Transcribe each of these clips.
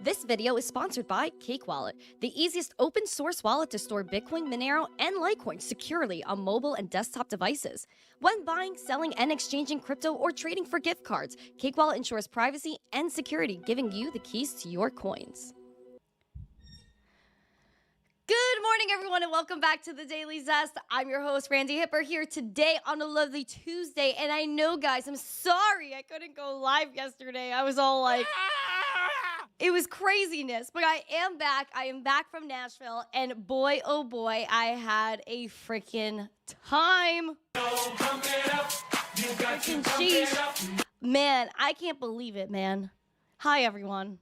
This video is sponsored by Cake Wallet, the easiest open source wallet to store Bitcoin, Monero, and Litecoin securely on mobile and desktop devices. When buying, selling, and exchanging crypto or trading for gift cards, Cake Wallet ensures privacy and security, giving you the keys to your coins. Good morning, everyone, and welcome back to the Daily Zest. I'm your host, Randi Hipper, here today on a lovely Tuesday. And I know, guys, I'm sorry I couldn't go live yesterday. I was all like, it was craziness. But I am back. I am back from Nashville. And boy, oh boy, I had a freaking time. Freaking sheesh. Man, I can't believe it, man. Hi, everyone.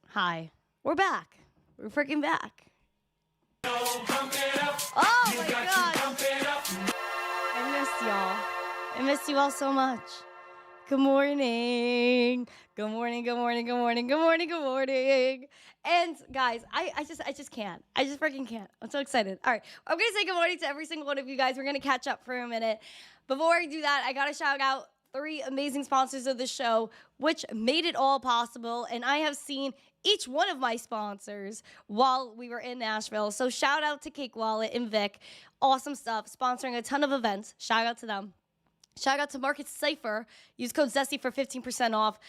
Hi. We're back. We're freaking back. Oh my God. I missed y'all. I missed you all so much. Good morning. Good morning. Good morning. Good morning. Good morning. Good morning. And guys, I just can't. I just freaking can't. I'm so excited. All right. I'm going to say good morning to every single one of you guys. We're going to catch up for a minute. Before I do that, I got to shout out 3 amazing sponsors of the show, which made it all possible. And I have seen each one of my sponsors while we were in Nashville. So shout out to Cake Wallet and Vic. Awesome stuff. Sponsoring a ton of events. Shout out to them. Shout out to Market Cipher. Use code ZESTY for 15% off.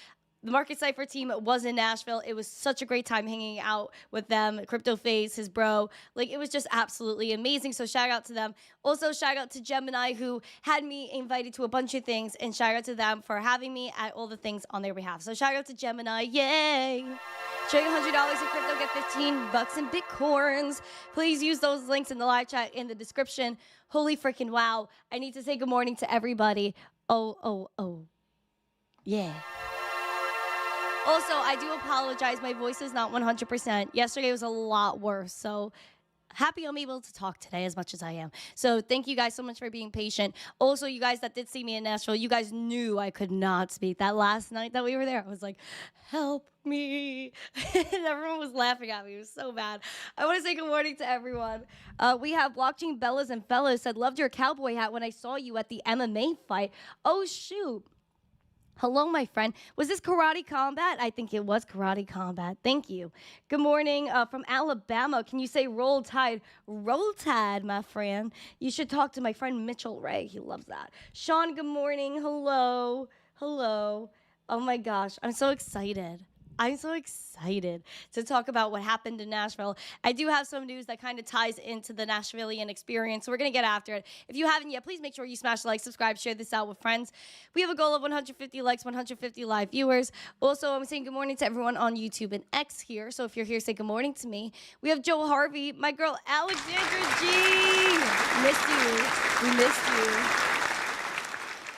The Market Cipher team was in Nashville. It was such a great time hanging out with them. Crypto Phase, his bro. Like, it was just absolutely amazing. So shout out to them. Also, shout out to Gemini, who had me invited to a bunch of things. And shout out to them for having me at all the things on their behalf. So shout out to Gemini. Yay! Trade $100 in crypto, get $15 in Bitcoins. Please use those links in the live chat in the description. Holy freaking wow. I need to say good morning to everybody. Oh. Yeah. Also, I do apologize. My voice is not 100%. Yesterday was a lot worse. So happy I'm able to talk today as much as I am. So thank you guys so much for being patient. Also, you guys that did see me in Nashville, you guys knew I could not speak. That last night that we were there, I was like, help me. And everyone was laughing at me. It was so bad. I want to say good morning to everyone. We have Blockchain Bellas and Fellas said, loved your cowboy hat when I saw you at the MMA fight. Oh, shoot. Hello, my friend. Was this Karate Combat? I think it was Karate Combat. Thank you. Good morning from Alabama. Can you say roll tide? Roll tide, my friend. You should talk to my friend Mitchell Ray. He loves that. Sean, good morning. Hello. Hello. Oh, my gosh. I'm so excited. I'm so excited to talk about what happened in Nashville. I do have some news that kind of ties into the Nashvilleian experience, so we're going to get after it. If you haven't yet, please make sure you smash the like, subscribe, share this out with friends. We have a goal of 150 likes, 150 live viewers. Also, I'm saying good morning to everyone on YouTube and X here, so if you're here, say good morning to me. We have Joe Harvey, my girl Alexandra G. Missed you. We missed you.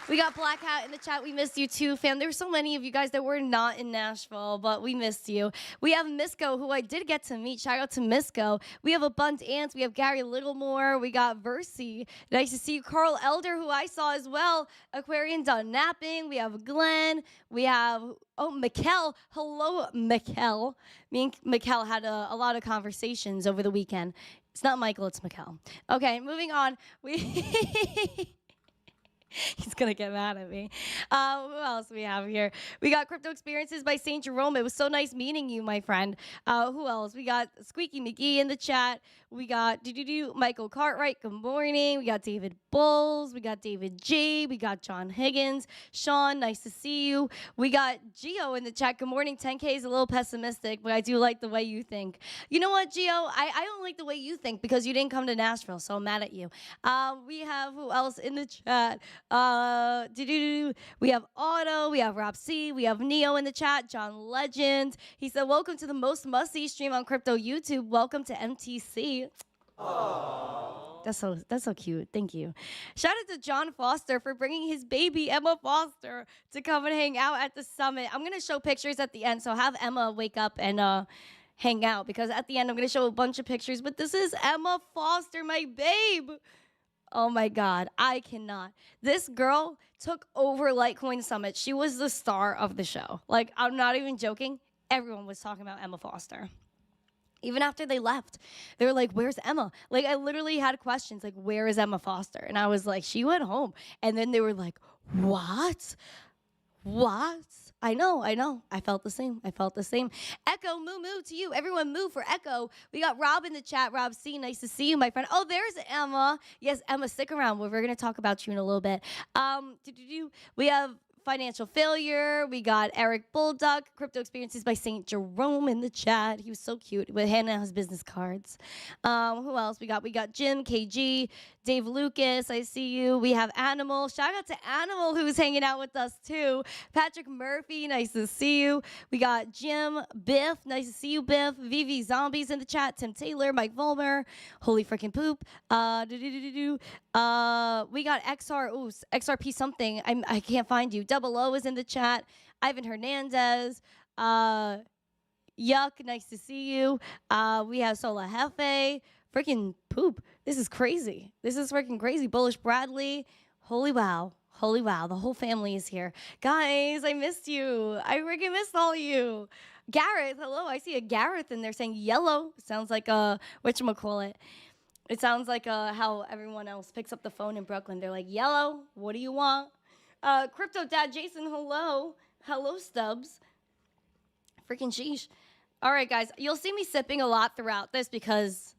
We got Black Hat in the chat. We missed you too, fam. There were so many of you guys that were not in Nashville, but we missed you. We have Misco, who I did get to meet. Shout out to Misco. We have a Bunt Ants. We have Gary Littlemore. We got Versi. Nice to see you. Carl Elder, who I saw as well. Aquarian Done Napping. We have Glenn. We have, Mikkel. Hello, Mikkel. Me and Mikkel had a lot of conversations over the weekend. It's not Michael, it's Mikkel. Okay, moving on. He's going to get mad at me. Who else we have here? We got Crypto Experiences by St. Jerome. It was so nice meeting you, my friend. Who else? We got Squeaky McGee in the chat. We got Michael Cartwright. Good morning. We got David Bulls. We got David G. We got John Higgins. Sean, nice to see you. We got Gio in the chat. Good morning. 10K is a little pessimistic, but I do like the way you think. You know what, Gio? I don't like the way you think because you didn't come to Nashville, so I'm mad at you. We have who else in the chat? We have Otto, we have Rob C, we have Neo in the chat, John Legend. He said, welcome to the most must-see stream on crypto YouTube. Welcome to MTC. Aww. That's so cute. Thank you. Shout out to John Foster for bringing his baby Emma Foster to come and hang out at the summit. I'm gonna show pictures at the end, so have Emma wake up and hang out, because at the end I'm gonna show a bunch of pictures. But this is Emma Foster, my babe. Oh my God, I cannot. This girl took over Litecoin Summit. She was the star of the show. Like, I'm not even joking. Everyone was talking about Emma Foster. Even after they left, they were like, where's Emma? Like, I literally had questions like, where is Emma Foster? And I was like, she went home. And then they were like, what? What? I know. I felt the same. Echo, moo to you. Everyone move for Echo. We got Rob in the chat. Rob C, nice to see you, my friend. Oh, there's Emma. Yes, Emma, stick around. We're going to talk about you in a little bit. We have Financial Failure. We got Eric Bulldog, Crypto Experiences by St. Jerome in the chat. He was so cute with handing out his business cards. Who else we got? We got Jim, KG, Dave Lucas. I see you. We have Animal. Shout out to Animal who's hanging out with us too. Patrick Murphy, nice to see you. We got Jim, Biff. Nice to see you, Biff. Vivi Zombies in the chat. Tim Taylor, Mike Volmer. Holy freaking poop. We got XRP something. I can't find you. Double O is in the chat. Ivan Hernandez. Yuck, nice to see you. We have Sola Hefe. Freaking poop. This is crazy. This is freaking crazy. Bullish Bradley. Holy wow. The whole family is here. Guys, I missed you. I freaking missed all of you. Gareth, hello. I see a Gareth in there saying yellow. Sounds like a, whatchamacallit. It sounds like how everyone else picks up the phone in Brooklyn. They're like, yellow, what do you want? Crypto Dad Jason, hello. Hello, Stubbs. Freaking sheesh. All right, guys, you'll see me sipping a lot throughout this because,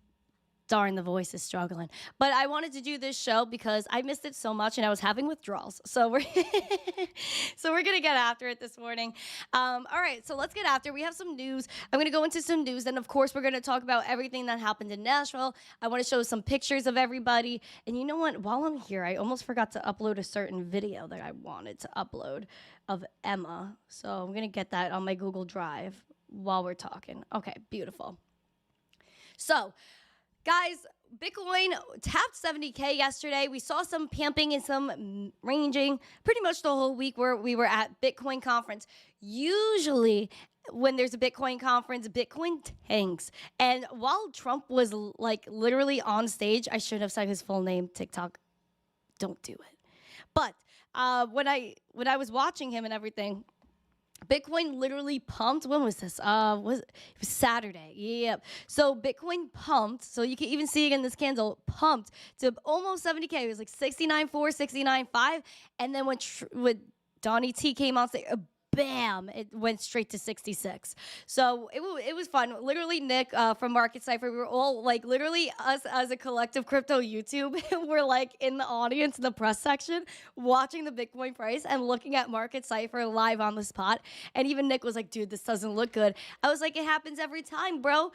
darn, the voice is struggling. But I wanted to do this show because I missed it so much and I was having withdrawals. So we're going to get after it this morning. All right, so let's get after it. We have some news. I'm going to go into some news. And, of course, we're going to talk about everything that happened in Nashville. I want to show some pictures of everybody. And you know what? While I'm here, I almost forgot to upload a certain video that I wanted to upload of Emma. So I'm going to get that on my Google Drive while we're talking. Okay, beautiful. So, guys, Bitcoin tapped 70K yesterday. We saw some pumping and some ranging pretty much the whole week where we were at Bitcoin conference. Usually when there's a Bitcoin conference, Bitcoin tanks. And while Trump was like literally on stage, I should have said his full name, TikTok. Don't do it. But when I was watching him and everything, Bitcoin literally pumped. When was this? It was Saturday. Yep. So Bitcoin pumped. So you can even see it in this candle. Pumped to almost 70K. It was like 69.4, 69.5. And then when Donnie T came on stage, bam, it went straight to 66. So it was fun. Literally, Nick from Market Cipher, we were all like, literally us as a collective crypto YouTube, we're like in the audience in the press section watching the Bitcoin price and looking at Market Cipher live on the spot. And even Nick was like, dude, this doesn't look good. I was like, it happens every time, bro.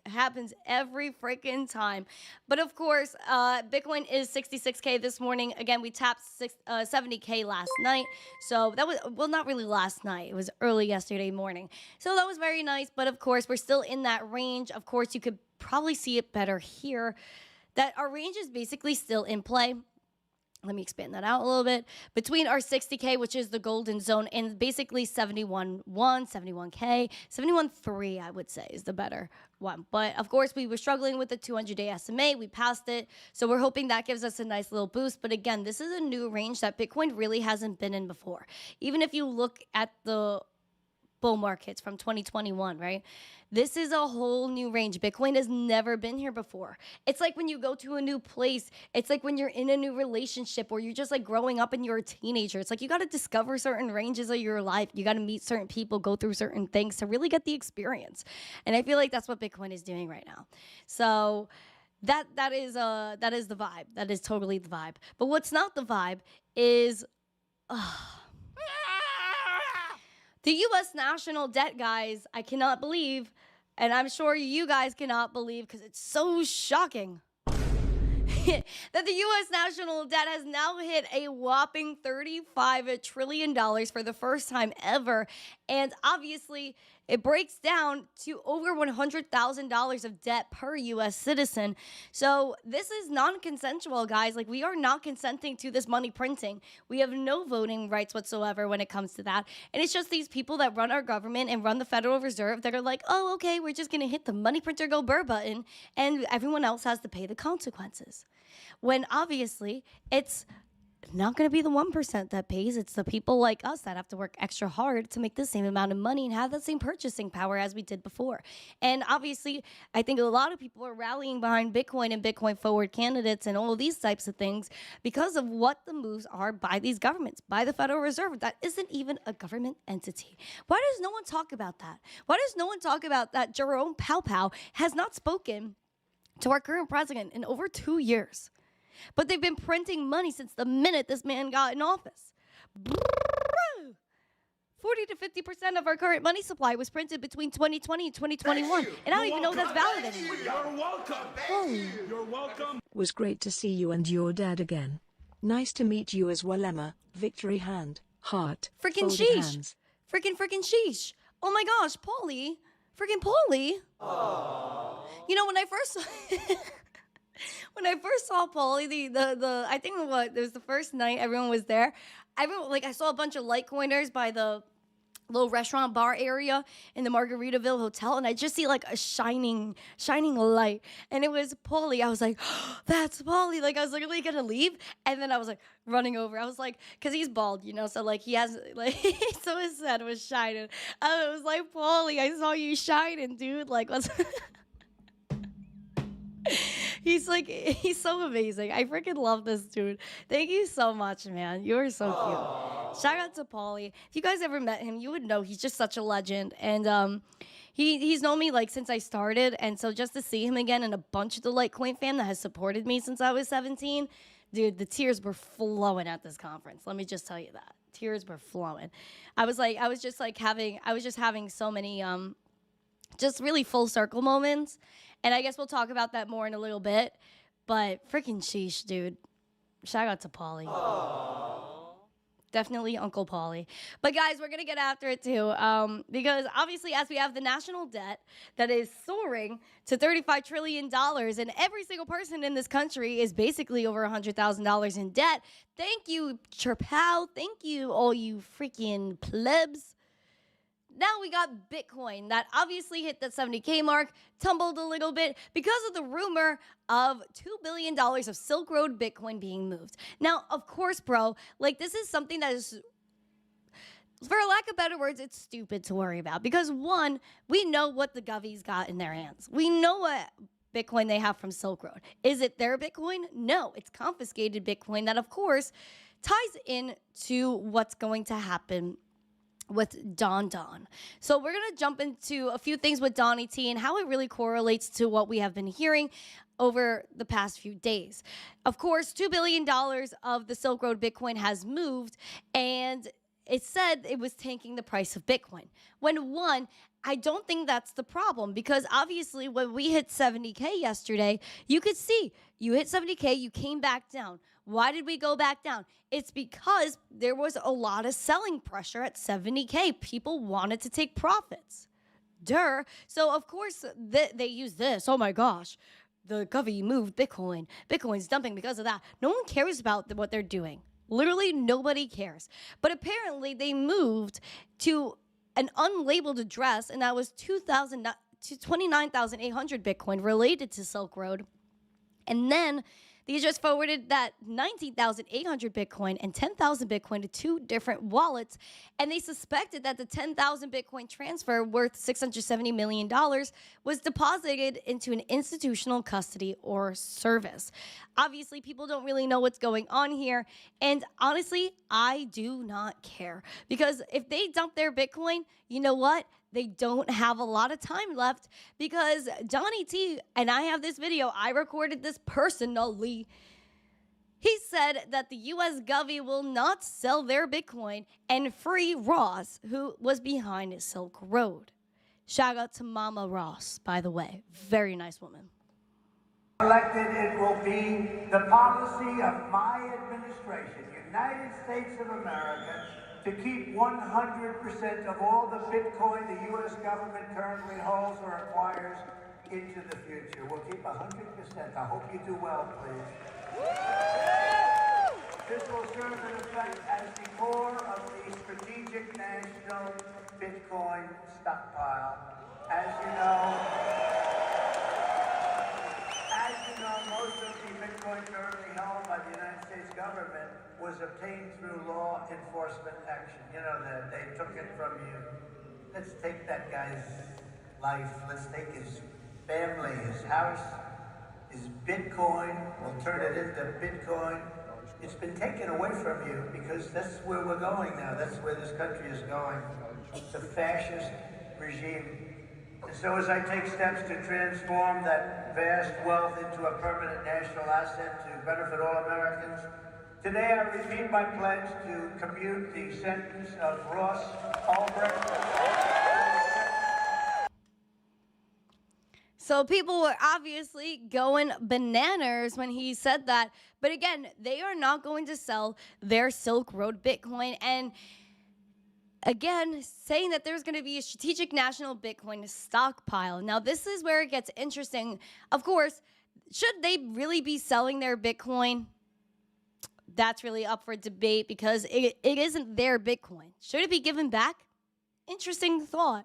Happens every freaking time. But of course, Bitcoin is 66K this morning. Again, we tapped 70K last night. So that was, well, not really last night. It was early yesterday morning. So that was very nice. But of course, we're still in that range. Of course, you could probably see it better here. That our range is basically still in play. Let me expand that out a little bit. Between our 60K, which is the golden zone, and basically 71.1, 71K, 71.3, I would say, is the better one. But, of course, we were struggling with the 200-day SMA. We passed it. So we're hoping that gives us a nice little boost. But, again, this is a new range that Bitcoin really hasn't been in before. Even if you look at the bull markets from 2021, right? This is a whole new range. Bitcoin has never been here before. It's like when you go to a new place. It's like when you're in a new relationship or you're just like growing up and you're a teenager. It's like you got to discover certain ranges of your life. You got to meet certain people, go through certain things to really get the experience. And I feel like that's what Bitcoin is doing right now. So that is the vibe. That is totally the vibe. But what's not the vibe is the U.S. national debt, guys. I cannot believe, and I'm sure you guys cannot believe because it's so shocking, that the U.S. national debt has now hit a whopping $35 trillion for the first time ever. And obviously, it breaks down to over $100,000 of debt per U.S. citizen. So this is non-consensual, guys. Like, we are not consenting to this money printing. We have no voting rights whatsoever when it comes to that. And it's just these people that run our government and run the Federal Reserve that are like, oh, okay, we're just going to hit the money printer go burr button, and everyone else has to pay the consequences. When obviously it's not going to be the 1% that pays. It's the people like us that have to work extra hard to make the same amount of money and have that same purchasing power as we did before. And obviously, I think a lot of people are rallying behind Bitcoin and Bitcoin forward candidates and all of these types of things because of what the moves are by these governments, by the Federal Reserve. That isn't even a government entity. Why does no one talk about that? Why does no one talk about that Jerome Powell has not spoken to our current president in over 2 years? But they've been printing money since the minute this man got in office. 40 to 50% of our current money supply was printed between 2020 and 2021. And I don't even know that's valid anymore. You're welcome. You're welcome. Was great to see you and your dad again. Nice to meet you as well, Emma. Victory hand, heart, Freaking folded sheesh. hands. Freaking sheesh. Oh my gosh, Paulie. Freaking Paulie. You know, when I first when I first saw Paulie, the I think it was the first night everyone was there. I saw a bunch of Litecoiners by the little restaurant bar area in the Margaritaville Hotel, and I just see like a shining light, and it was Paulie. I was like, oh, that's Paulie. Like I was literally gonna leave, and then I was like running over. I was like, cause he's bald, you know, so like he has like so his head was shining. I was like, Paulie, I saw you shining, dude. Like what's He's so amazing. I freaking love this dude. Thank you so much, man. You are so cute. Shout out to Paulie. If you guys ever met him, you would know he's just such a legend. And he's known me like since I started. And so just to see him again and a bunch of the Litecoin fam that has supported me since I was 17, dude, the tears were flowing at this conference. Let me just tell you that. Tears were flowing. I was just having so many just really full circle moments. And I guess we'll talk about that more in a little bit. But freaking sheesh, dude. Shout out to Paulie. Definitely Uncle Paulie. But guys, we're going to get after it too. Because obviously as we have the national debt that is soaring to $35 trillion, and every single person in this country is basically over $100,000 in debt. Thank you, Chirpow. Thank you, all you freaking plebs. Now we got Bitcoin that obviously hit the 70K mark, tumbled a little bit because of the rumor of $2 billion of Silk Road Bitcoin being moved. Now, of course, bro, like this is something that is, for lack of better words, it's stupid to worry about. Because one, we know what the govies got in their hands. We know what Bitcoin they have from Silk Road. Is it their Bitcoin? No, it's confiscated Bitcoin that, of course, ties in to what's going to happen with Don. So we're going to jump into a few things with Donnie T and how it really correlates to what we have been hearing over the past few days. Of course, $2 billion of the Silk Road Bitcoin has moved, and it said it was tanking the price of Bitcoin. When one, I don't think that's the problem, because obviously when we hit 70K yesterday, you could see you hit 70K, you came back down. Why did we go back down? It's because there was a lot of selling pressure at 70K. People wanted to take profits. Duh. So, of course, they use this. Oh, my gosh. The govy moved Bitcoin. Bitcoin's dumping because of that. No one cares about what they're doing. Literally, nobody cares. But apparently, they moved to an unlabeled address, and that was 29,800 Bitcoin related to Silk Road. And then they just forwarded that 19,800 Bitcoin and 10,000 Bitcoin to two different wallets. And they suspected that the 10,000 Bitcoin transfer worth $670 million was deposited into an institutional custody or service. Obviously, people don't really know what's going on here. And honestly, I do not care. Because if they dump their Bitcoin, you know what? They don't have a lot of time left, because Donnie T, and I have this video, I recorded this personally. He said that the U.S. Govy will not sell their Bitcoin and free Ross, who was behind Silk Road. Shout out to Mama Ross, by the way. Very nice woman. Elected, it will be the policy of my administration, United States of America, to keep 100% of all the Bitcoin the U.S. government currently holds or acquires into the future. We'll keep 100%. I hope you do well, please. This will serve in effect as the core of the strategic national Bitcoin stockpile. As you know, most of the Bitcoin currently held by the United States government was obtained through law enforcement action. You know that they took it from you. Let's take that guy's life. Let's take his family, his house, his Bitcoin. We'll turn it into Bitcoin. It's been taken away from you because that's where we're going now. That's where this country is going. It's a fascist regime. And so as I take steps to transform that vast wealth into a permanent national asset to benefit all Americans, today I repeat my pledge to commute the sentence of Ross Ulbricht. So people were obviously going bananas when he said that. But again, they are not going to sell their Silk Road Bitcoin. And again, saying that there's going to be a strategic national Bitcoin stockpile. Now, this is where it gets interesting. Of course, should they really be selling their Bitcoin? That's really up for debate because it isn't their Bitcoin. Should it be given back? Interesting thought.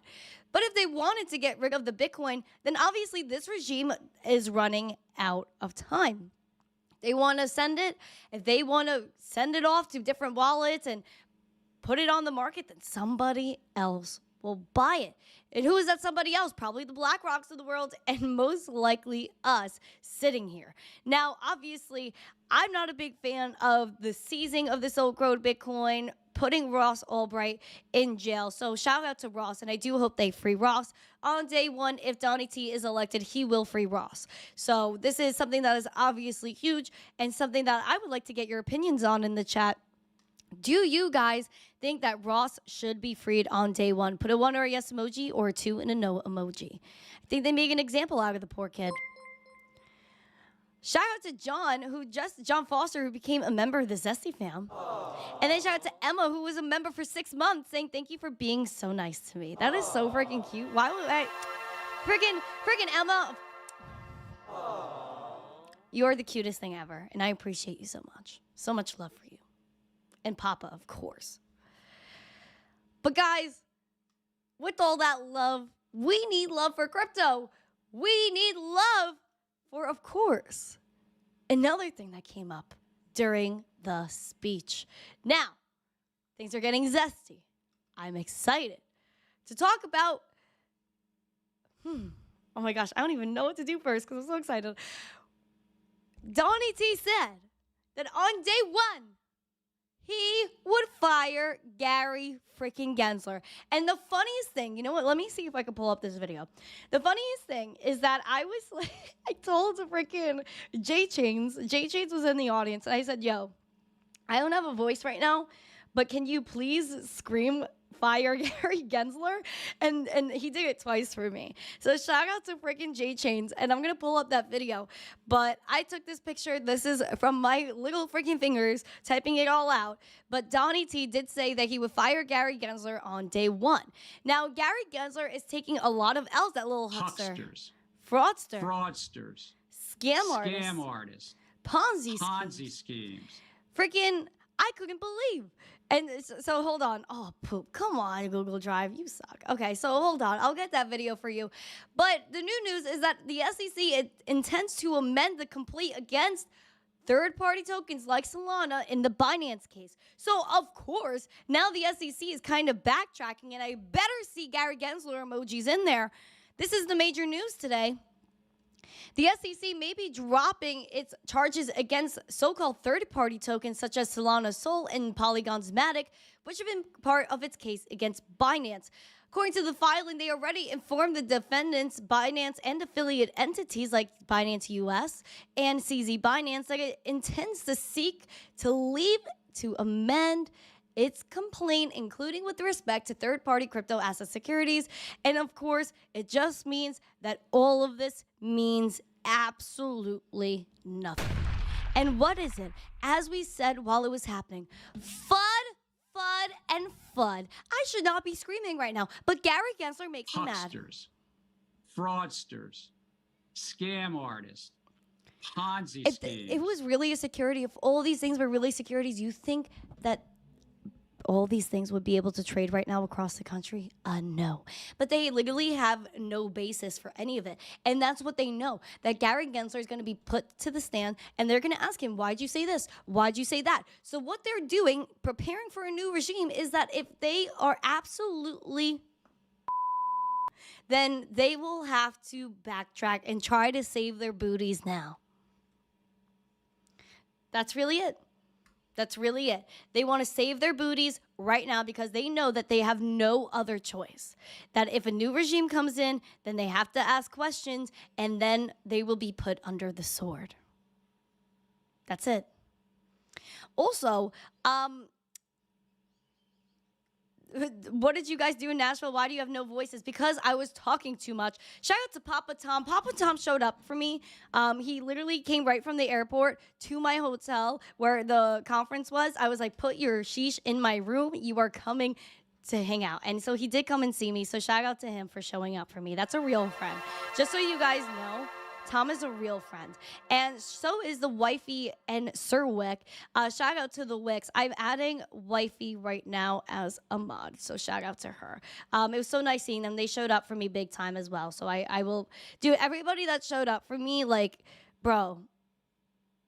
But if they wanted to get rid of the Bitcoin, then obviously this regime is running out of time. They want to send it. If they want to send it off to different wallets and put it on the market, then somebody else will buy it. And who is that somebody else? Probably the BlackRocks of the world and most likely us sitting here. Now, obviously, I'm not a big fan of the seizing of the Silk Road Bitcoin, putting Ross Ulbricht in jail. So shout out to Ross, and I do hope they free Ross. On day one, if Donnie T is elected, he will free Ross. So this is something that is obviously huge and something that I would like to get your opinions on in the chat. Do you guys think that Ross should be freed on day one? Put a 1 or a yes emoji or a 2 and a no emoji. I think they make an example out of the poor kid. Shout out to John Foster, who became a member of the Zesty fam. And then shout out to Emma, who was a member for 6 months, saying thank you for being so nice to me. That is so freaking cute. Why would I? Freaking Emma. You're the cutest thing ever, and I appreciate you so much. So much love for you. And Papa, of course. But guys, with all that love, we need love for crypto. We need love for, of course, another thing that came up during the speech. Now, things are getting zesty. I'm excited to talk about, oh my gosh, I don't even know what to do first because I'm so excited. Donnie T said that on day one, he would fire Gary freaking Gensler. And the funniest thing, you know what? Let me see if I can pull up this video. The funniest thing is that I was like, I told freaking J Chains was in the audience, and I said, yo, I don't have a voice right now, but can you please scream fire Gary Gensler? And he did it twice for me. So shout out to freaking J Chains, and I'm gonna pull up that video. But I took this picture. This is from my little freaking fingers typing it all out. But Donnie T did say that he would fire Gary Gensler on day one. Now Gary Gensler is taking a lot of L's. That little huckster, fraudsters, scam artists, Ponzi schemes. Freaking, I couldn't believe. And so hold on. Oh, poop. Come on, Google Drive. You suck. Okay, so hold on. I'll get that video for you. But the new news is that the SEC intends to amend the complaint against third-party tokens like Solana in the Binance case. So, of course, now the SEC is kind of backtracking, and I better see Gary Gensler emojis in there. This is the major news today. The SEC may be dropping its charges against so-called third-party tokens such as Solana Sol and Polygon's Matic, which have been part of its case against Binance. According to the filing, they already informed the defendants, Binance, and affiliate entities like Binance US and CZ Binance that it intends to seek to amend its complaint, including with respect to third-party crypto asset securities. And of course, it just means that all of this means absolutely nothing. And what is it? As we said while it was happening, FUD, and FUD. I should not be screaming right now, but Gary Gensler makes me mad. Fraudsters, scam artists, Ponzi schemes. If it was really a security, if all these things were really securities, you think that all these things would be able to trade right now across the country? No. But they literally have no basis for any of it. And that's what they know, that Gary Gensler is going to be put to the stand, and they're going to ask him, why'd you say this? Why'd you say that? So what they're doing, preparing for a new regime, is that if they are absolutely, then they will have to backtrack and try to save their booties now. That's really it. That's really it. They want to save their booties right now because they know that they have no other choice. That if a new regime comes in, then they have to ask questions, and then they will be put under the sword. That's it. Also, what did you guys do in Nashville? Why do you have no voices? Because I was talking too much. Shout out to Papa Tom. Papa Tom showed up for me. He literally came right from the airport to my hotel where the conference was. I was like, put your sheesh in my room. You are coming to hang out. And so he did come and see me. So shout out to him for showing up for me. That's a real friend. Just so you guys know, Tom is a real friend. And so is the wifey and Sir Wick. Shout out to the Wicks. I'm adding wifey right now as a mod. So shout out to her. It was so nice seeing them. They showed up for me big time as well. So I will do everybody that showed up for me, like, bro,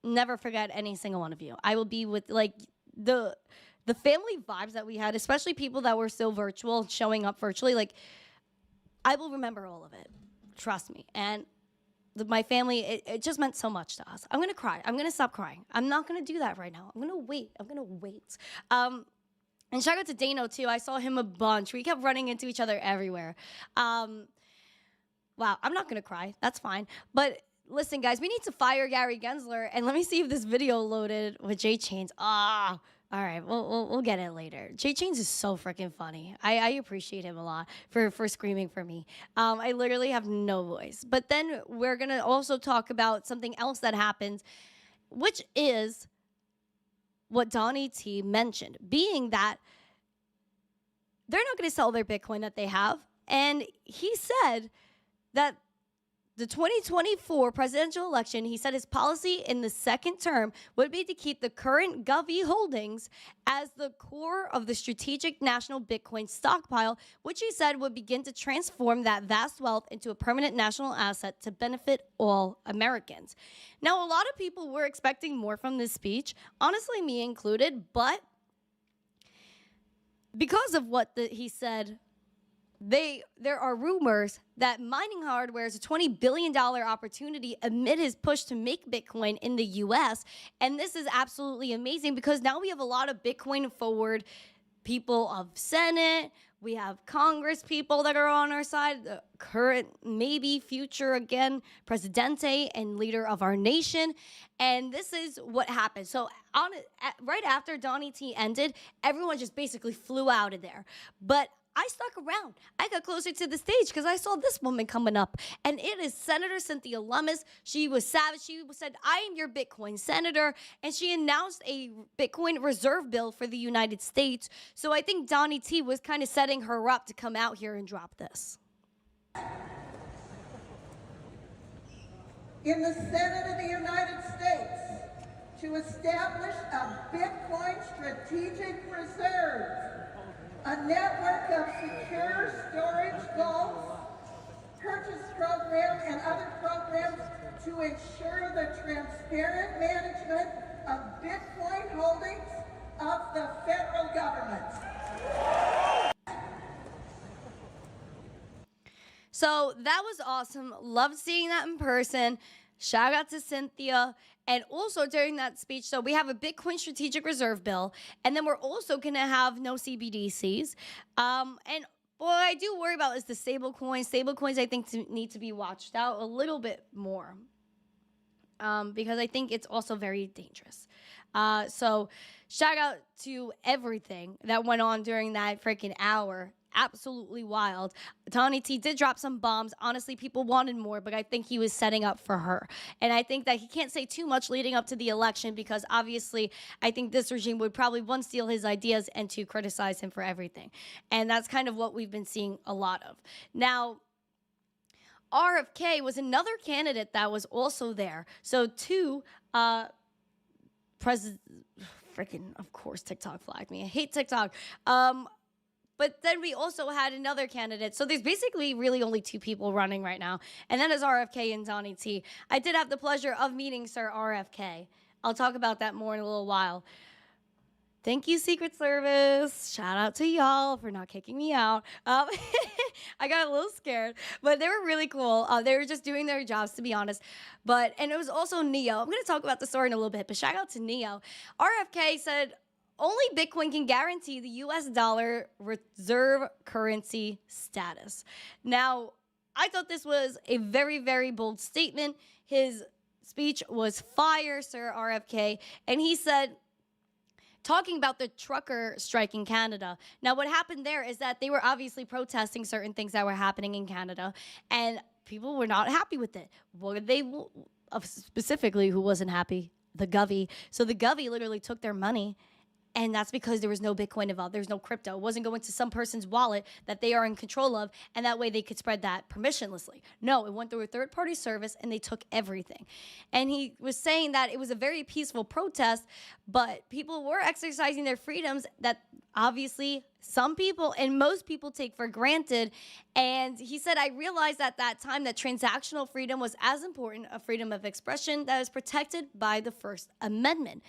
never forget any single one of you. I will be with, like, the family vibes that we had, especially people that were still virtual, showing up virtually. Like, I will remember all of it. Trust me. And my family, it just meant so much to us. I'm going to cry. I'm going to stop crying. I'm not going to do that right now. I'm going to wait. And shout out to Dano, too. I saw him a bunch. We kept running into each other everywhere. Wow, I'm not going to cry. That's fine. But listen, guys, we need to fire Gary Gensler. And let me see if this video loaded with J Chains. All right, we'll get it later. J Chains is so freaking funny. I appreciate him a lot for screaming for me. I literally have no voice. But then we're going to also talk about something else that happened, which is what Donnie T mentioned, being that they're not going to sell their Bitcoin that they have. And he said that the 2024 presidential election, he said his policy in the second term would be to keep the current Govy holdings as the core of the strategic national Bitcoin stockpile, which he said would begin to transform that vast wealth into a permanent national asset to benefit all Americans. Now, a lot of people were expecting more from this speech, honestly, me included, but because of what he said, there are rumors that mining hardware is a $20 billion opportunity amid his push to make Bitcoin in the U.S. And this is absolutely amazing because now we have a lot of Bitcoin forward people of Senate. We have Congress people that are on our side, the current, maybe future again, Presidente and leader of our nation. And this is what happened. So right after Donnie T ended, everyone just basically flew out of there. But I stuck around. I got closer to the stage because I saw this woman coming up. And it is Senator Cynthia Lummis. She was savage. She said, I am your Bitcoin senator. And she announced a Bitcoin reserve bill for the United States. So I think Donnie T was kind of setting her up to come out here and drop this. In the Senate of the United States to establish a Bitcoin strategic reserve, a network of secure storage vaults, purchase program, and other programs to ensure the transparent management of Bitcoin holdings of the federal government. So that was awesome. Loved seeing that in person. Shout out to Cynthia. And also during that speech, so we have a Bitcoin strategic reserve bill, and then we're also going to have no CBDCs. And what I do worry about is the stable coins. Stable coins, I think, need to be watched out a little bit more because I think it's also very dangerous. So shout out to everything that went on during that freaking hour. Absolutely wild. Donnie T did drop some bombs. Honestly, people wanted more, but I think he was setting up for her. And I think that he can't say too much leading up to the election because obviously I think this regime would probably, one, steal his ideas and two, criticize him for everything. And that's kind of what we've been seeing a lot of. Now, RFK was another candidate that was also there. So two freaking, of course, TikTok flagged me. I hate TikTok. But then we also had another candidate. So there's basically really only 2 people running right now. And that is RFK and Donnie T. I did have the pleasure of meeting Sir RFK. I'll talk about that more in a little while. Thank you, Secret Service. Shout out to y'all for not kicking me out. I got a little scared, but they were really cool. They were just doing their jobs, to be honest. And it was also Neo. I'm going to talk about the story in a little bit, but shout out to Neo. RFK said, only Bitcoin can guarantee the US dollar reserve currency status. Now, I thought this was a very, very bold statement. His speech was fire, Sir RFK, and he said, talking about the trucker strike in Canada. Now, what happened there is that they were obviously protesting certain things that were happening in Canada, and people were not happy with it. Specifically, who wasn't happy? The Govy. So the Govy literally took their money, and that's because there was no Bitcoin involved. There's no crypto. It wasn't going to some person's wallet that they are in control of, and that way they could spread that permissionlessly. No, it went through a third-party service, and they took everything. And he was saying that it was a very peaceful protest, but people were exercising their freedoms that obviously some people and most people take for granted. And he said, I realized at that time that transactional freedom was as important a freedom of expression that is protected by the First Amendment.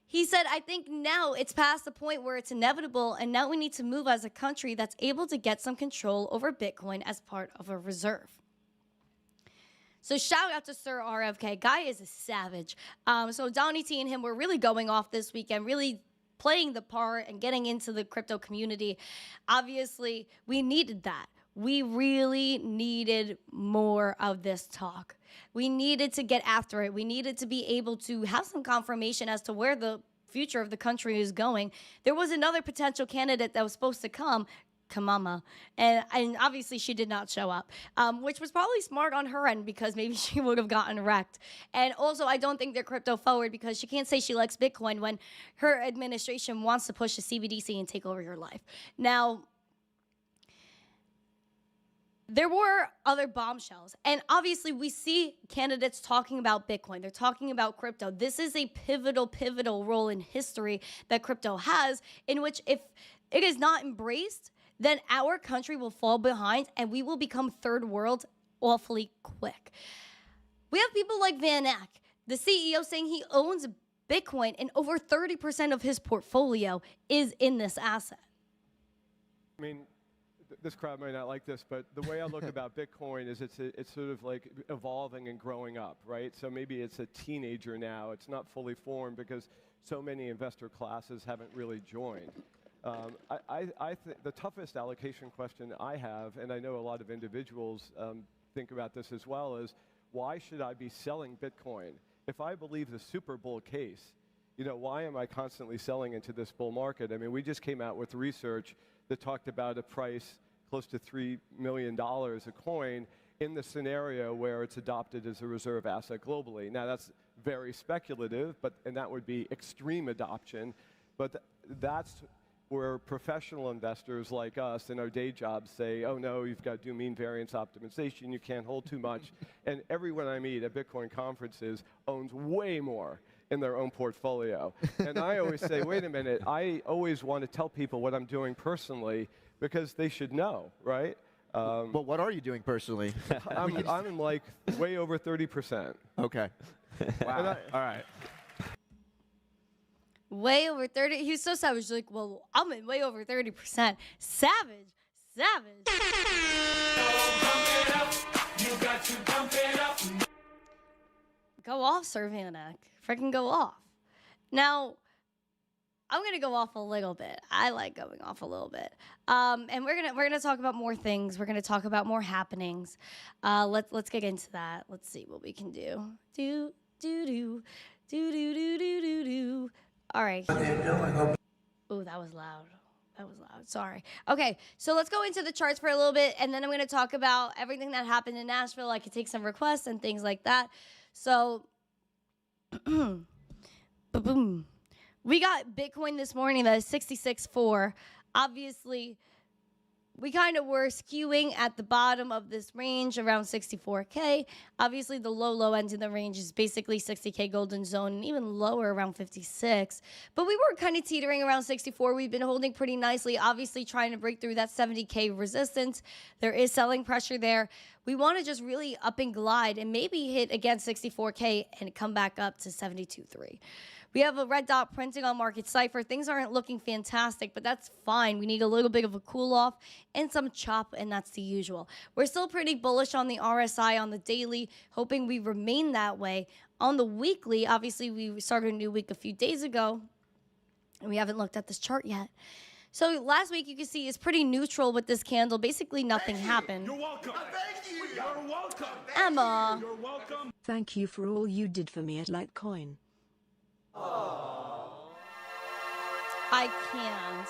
He said, I think now it's past the point where it's inevitable, and now we need to move as a country that's able to get some control over Bitcoin as part of a reserve. So shout out to Sir RFK. Guy is a savage. So Donnie T and him were really going off this weekend, really playing the part and getting into the crypto community. Obviously, we needed that. We really needed more of this talk. We needed to get after it. We needed to be able to have some confirmation as to where the future of the country is going. There was another potential candidate that was supposed to come, Kamama, and obviously she did not show up, which was probably smart on her end because maybe she would have gotten wrecked. And also, I don't think they're crypto forward because she can't say she likes Bitcoin when her administration wants to push the CBDC and take over your life. Now, there were other bombshells, and obviously we see candidates talking about Bitcoin. They're talking about crypto. This is a pivotal role in history that crypto has, in which if it is not embraced, then our country will fall behind and we will become third world awfully quick. We have people like Van Eck, the CEO, saying he owns Bitcoin and over 30% of his portfolio is in this asset. I mean, this crowd might not like this, but the way I look about Bitcoin is it's sort of like evolving and growing up, right? So maybe it's a teenager now. It's not fully formed because so many investor classes haven't really joined. I think the toughest allocation question I have, and I know a lot of individuals think about this as well, is why should I be selling Bitcoin? If I believe the super bull case, you know, why am I constantly selling into this bull market? I mean, we just came out with research that talked about a price close to $3 million a coin in the scenario where it's adopted as a reserve asset globally. Now, that's very speculative, and that would be extreme adoption, but that's where professional investors like us in our day jobs say, oh no, you've got to do mean variance optimization, you can't hold too much. And everyone I meet at Bitcoin conferences owns way more in their own portfolio. And I always say, wait a minute, I always want to tell people what I'm doing personally because they should know, right? Well, what are you doing personally? I'm like way over 30%. Okay. Wow. All right. Way over 30. He was so savage. Like, well, I'm in way over 30%. Savage. Go off, Sir Van Eck. Freaking go off. Now, I'm gonna go off a little bit. I like going off a little bit. And we're gonna talk about more things. We're gonna talk about more happenings. Let's get into that. Let's see what we can do. Do. All right. Oh, that was loud. Sorry. Okay, so let's go into the charts for a little bit, and then I'm going to talk about everything that happened in Nashville. I could take some requests and things like that. So, boom. We got Bitcoin this morning that is 66.4. Obviously, we kind of were skewing at the bottom of this range around 64K. Obviously, the low end in the range is basically 60K golden zone and even lower around 56. But we were kind of teetering around 64. We've been holding pretty nicely, obviously trying to break through that 70K resistance. There is selling pressure there. We want to just really up and glide and maybe hit against 64K and come back up to 72.3. We have a red dot printing on market Cipher. Things aren't looking fantastic, but that's fine. We need a little bit of a cool off and some chop, and that's the usual. We're still pretty bullish on the RSI on the daily, hoping we remain that way. On the weekly, obviously, we started a new week a few days ago, and we haven't looked at this chart yet. So last week, you can see, is pretty neutral with this candle. Basically, nothing happened. You're welcome. Thank you. You're welcome. Emma. You're welcome. Thank you for all you did for me at Litecoin. I can't.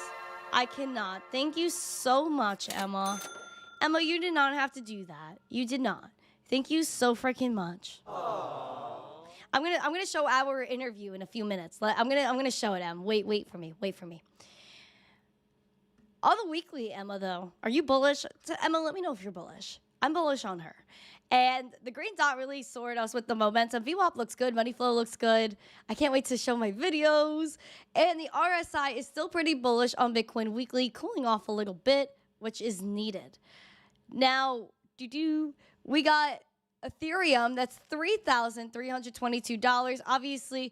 I cannot. Thank you so much, Emma. Emma, you did not have to do that. You did not. Thank you so freaking much. I'm gonna show our interview in a few minutes. I'm gonna show it, Em. Wait for me. Wait for me. On the weekly, Emma, though, are you bullish? Emma, let me know if you're bullish. I'm bullish on her. And the green dot really soared us with the momentum. VWAP looks good. Money flow looks good. I can't wait to show my videos. And the RSI is still pretty bullish on Bitcoin weekly, cooling off a little bit, which is needed. Now, we got Ethereum. That's $3,322. Obviously,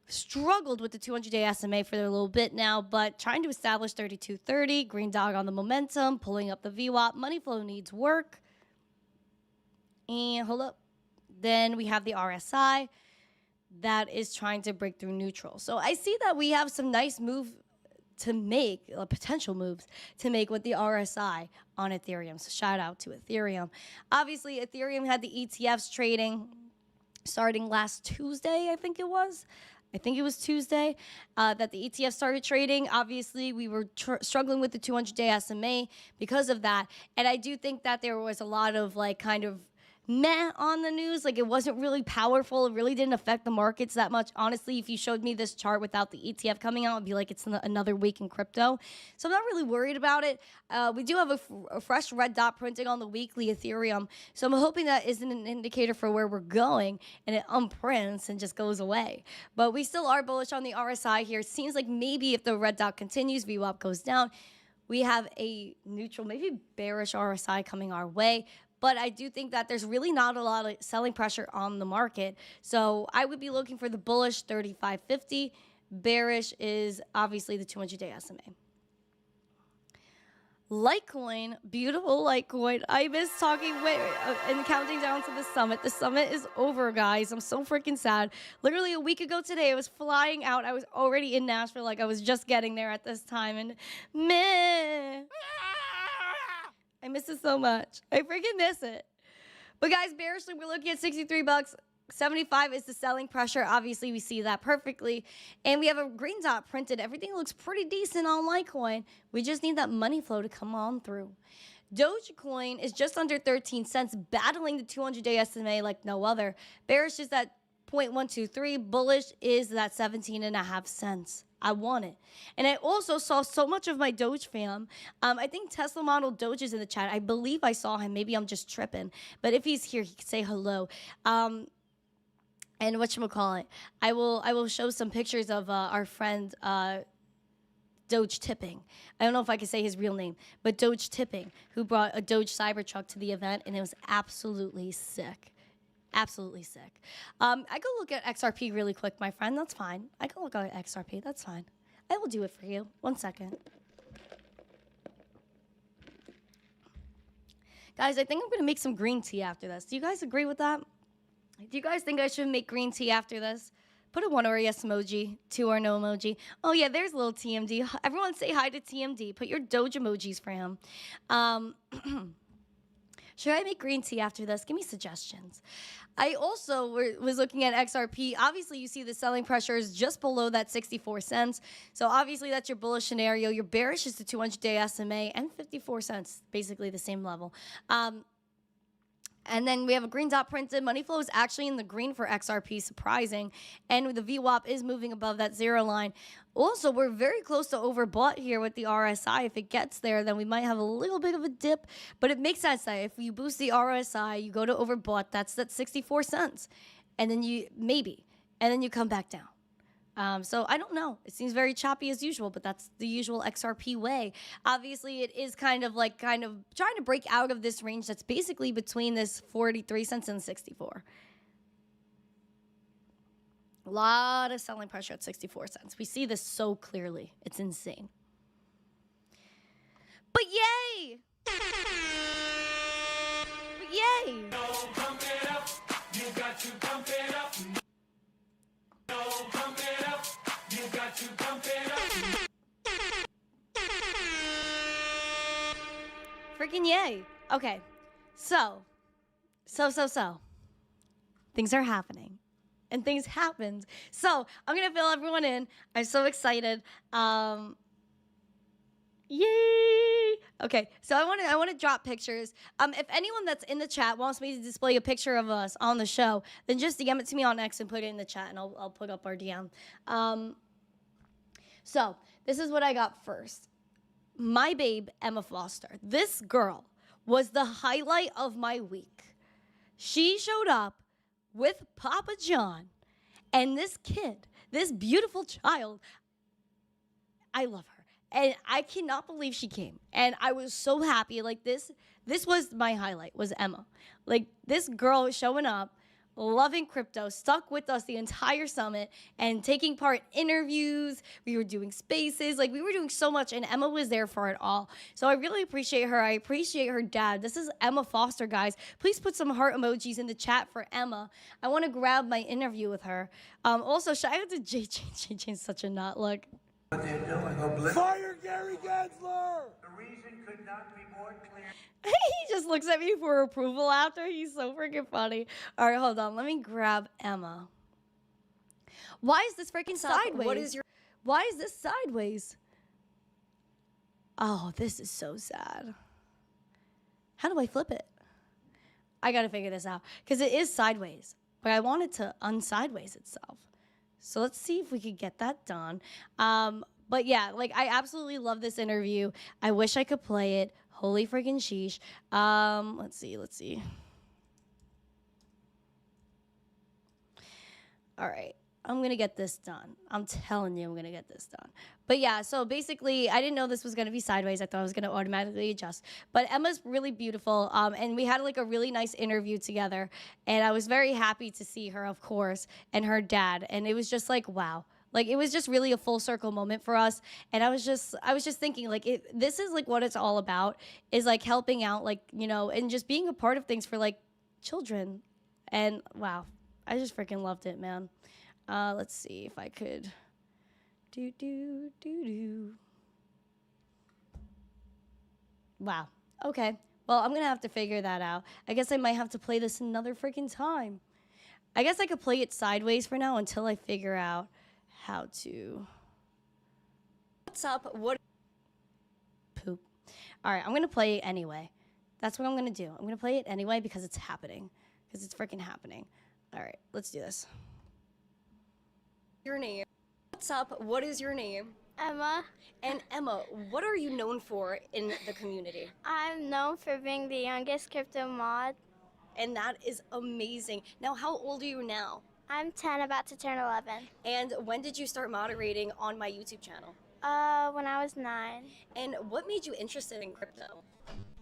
struggled with the 200-day SMA for a little bit now, but trying to establish 3230. Green dot on the momentum, pulling up the VWAP. Money flow needs work. And hold up. Then we have the RSI that is trying to break through neutral. So I see that we have some nice move to make, potential moves to make with the RSI on Ethereum. So shout out to Ethereum. Obviously, Ethereum had the ETFs trading starting last Tuesday, I think it was. Tuesday that the ETF started trading. Obviously, we were struggling with the 200-day SMA because of that. And I do think that there was a lot of kind of meh on the news. It wasn't really powerful. It really didn't affect the markets that much. Honestly, if you showed me this chart without the ETF coming out, I'd be like, it's another week in crypto. So I'm not really worried about it. We do have a fresh red dot printing on the weekly Ethereum. So I'm hoping that isn't an indicator for where we're going and it unprints and just goes away. But we still are bullish on the RSI here. It seems like maybe if the red dot continues, VWAP goes down, we have a neutral, maybe bearish RSI coming our way. But I do think that there's really not a lot of selling pressure on the market. So I would be looking for the bullish 35.50. Bearish is obviously the 200-day SMA. Litecoin, beautiful Litecoin. I miss talking and counting down to the summit. The summit is over, guys. I'm so freaking sad. Literally a week ago today, I was flying out. I was already in Nashville. I was just getting there at this time. And meh. I miss it so much. I freaking miss it. But guys, bearishly, we're looking at 63 bucks. 75 is the selling pressure. Obviously, we see that perfectly. And we have a green dot printed. Everything looks pretty decent on Litecoin. We just need that money flow to come on through. Dogecoin is just under 13 cents, battling the 200-day SMA like no other. Bearish is that 0.123. Bullish is that 17.5 cents. I want it. And I also saw so much of my Doge fam. I think Tesla model Doge is in the chat. I believe I saw him. Maybe I'm just tripping. But if he's here, he can say hello. And whatchamacallit, I will show some pictures of our friend Doge Tipping. I don't know if I can say his real name, but Doge Tipping, who brought a Doge Cybertruck to the event, and it was absolutely sick. Absolutely sick. I go look at XRP really quick, my friend. That's fine. I can look at XRP. That's fine. I will do it for you. 1 second. Guys, I think I'm going to make some green tea after this. Do you guys agree with that? Do you guys think I should make green tea after this? Put a 1 or a yes emoji, 2 or no emoji. Oh, yeah, there's a little TMD. Everyone say hi to TMD. Put your Doge emojis for him. Should I make green tea after this? Give me suggestions. I also was looking at XRP. Obviously, you see the selling pressure is just below that 64 cents. So obviously, that's your bullish scenario. Your bearish is the 200-day SMA and 54 cents, basically the same level. And then we have a green dot printed. Money flow is actually in the green for XRP, surprising. And the VWAP is moving above that 0 line. Also, we're very close to overbought here with the RSI. If it gets there, then we might have a little bit of a dip. But it makes sense that if you boost the RSI, you go to overbought, that's 64 cents. And then and then you come back down. So I don't know. It seems very choppy as usual, but that's the usual XRP way. Obviously, it is kind of trying to break out of this range that's basically between this 43 cents and 64. A lot of selling pressure at 64 cents. We see this so clearly. It's insane. But yay! But yay! Pump it up. You got to pump it up. Pump it up. You got to pump it up. Freaking yay. Okay. So. Things are happening. And things happened. So I'm going to fill everyone in. I'm so excited. Yay! Okay, so I want to drop pictures. If anyone that's in the chat wants me to display a picture of us on the show, then just DM it to me on X and put it in the chat, and I'll put up our DM. So this is what I got first. My babe, Emma Foster. This girl was the highlight of my week. She showed up with Papa John, and this kid, this beautiful child, I love her. And I cannot believe she came. And I was so happy. Like, this was my highlight, was Emma. Like, this girl showing up, loving crypto, stuck with us the entire summit, and taking part in interviews. We were doing spaces. Like, we were doing so much, and Emma was there for it all. So I really appreciate her. I appreciate her dad. This is Emma Foster, guys. Please put some heart emojis in the chat for Emma. I want to grab my interview with her. Also, shout out to JJ. JJ's such a nut. Look. What they're doing, Fire Gary Gensler! The reason could not be more clear. He just looks at me for approval after. He's so freaking funny. All right, hold on. Let me grab Emma. Why is this freaking sideways? Why is this sideways? Oh, this is so sad. How do I flip it? I got to figure this out because it is sideways, but I want it to unsideways itself. So let's see if we could get that done. But yeah, like, I absolutely love this interview. I wish I could play it. Holy freaking sheesh. Let's see. All right. I'm going to get this done. I'm telling you, I'm going to get this done. But yeah, so basically, I didn't know this was going to be sideways. I thought I was going to automatically adjust. But Emma's really beautiful. And we had like a really nice interview together. And I was very happy to see her, of course, and her dad. And it was just like, wow. Like, it was just really a full circle moment for us. And I was just thinking, like, this is like what it's all about, is like helping out, like, you know, and just being a part of things for like children. And wow, I just freaking loved it, man. Let's see if I could Wow. Okay. Well, I'm going to have to figure that out. I guess I might have to play this another freaking time. I guess I could play it sideways for now until I figure out how to. What's up? What? Poop. All right. I'm going to play it anyway. That's what I'm going to do. I'm going to play it anyway because it's happening. Because it's freaking happening. All right. Let's do this. Your name. What's up? What is your name? Emma. And Emma, what are you known for in the community? I'm known for being the youngest crypto mod. And that is amazing. Now, how old are you now? I'm 10, about to turn 11. And when did you start moderating on my YouTube channel? When I was 9. And what made you interested in crypto?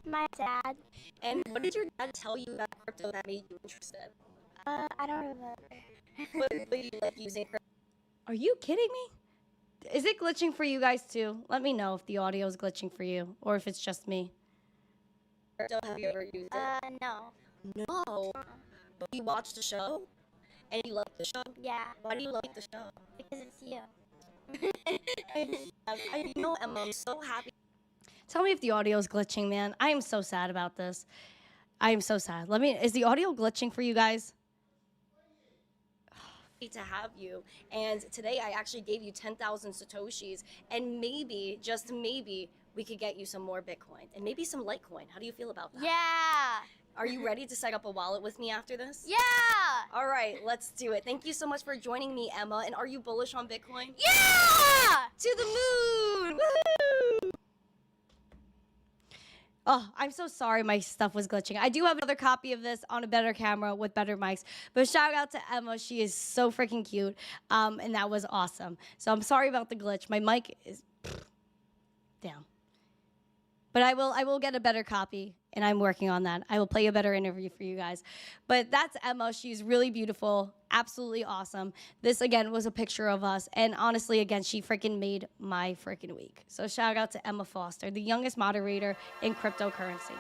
My dad. And what did your dad tell you about crypto that made you interested? I don't remember. What do you like using crypto? Are you kidding me? Is it glitching for you guys too? Let me know if the audio is glitching for you or if it's just me. Have you ever used it? No. No. But you watch the show? And you like the show? Yeah. Why do you like the show? Because it's you. I know, Emma, I'm so happy. Tell me if the audio is glitching, man. I am so sad about this. I am so sad. Is the audio glitching for you guys? To have you, and today I actually gave you 10,000 Satoshis, and maybe, just maybe, we could get you some more Bitcoin and maybe some Litecoin. How do you feel about that? Yeah. Are you ready to set up a wallet with me after this? Yeah! All right, let's do it. Thank you so much for joining me, Emma. And are you bullish on Bitcoin? Yeah! To the moon! Woo! Oh, I'm so sorry my stuff was glitching. I do have another copy of this on a better camera with better mics. But shout out to Emma. She is so freaking cute. And that was awesome. So I'm sorry about the glitch. My mic is down. But I will get a better copy, and I'm working on that. I will play a better interview for you guys. But that's Emma. She's really beautiful, absolutely awesome. This, again, was a picture of us. And honestly, again, she freaking made my freaking week. So shout out to Emma Foster, the youngest moderator in cryptocurrency.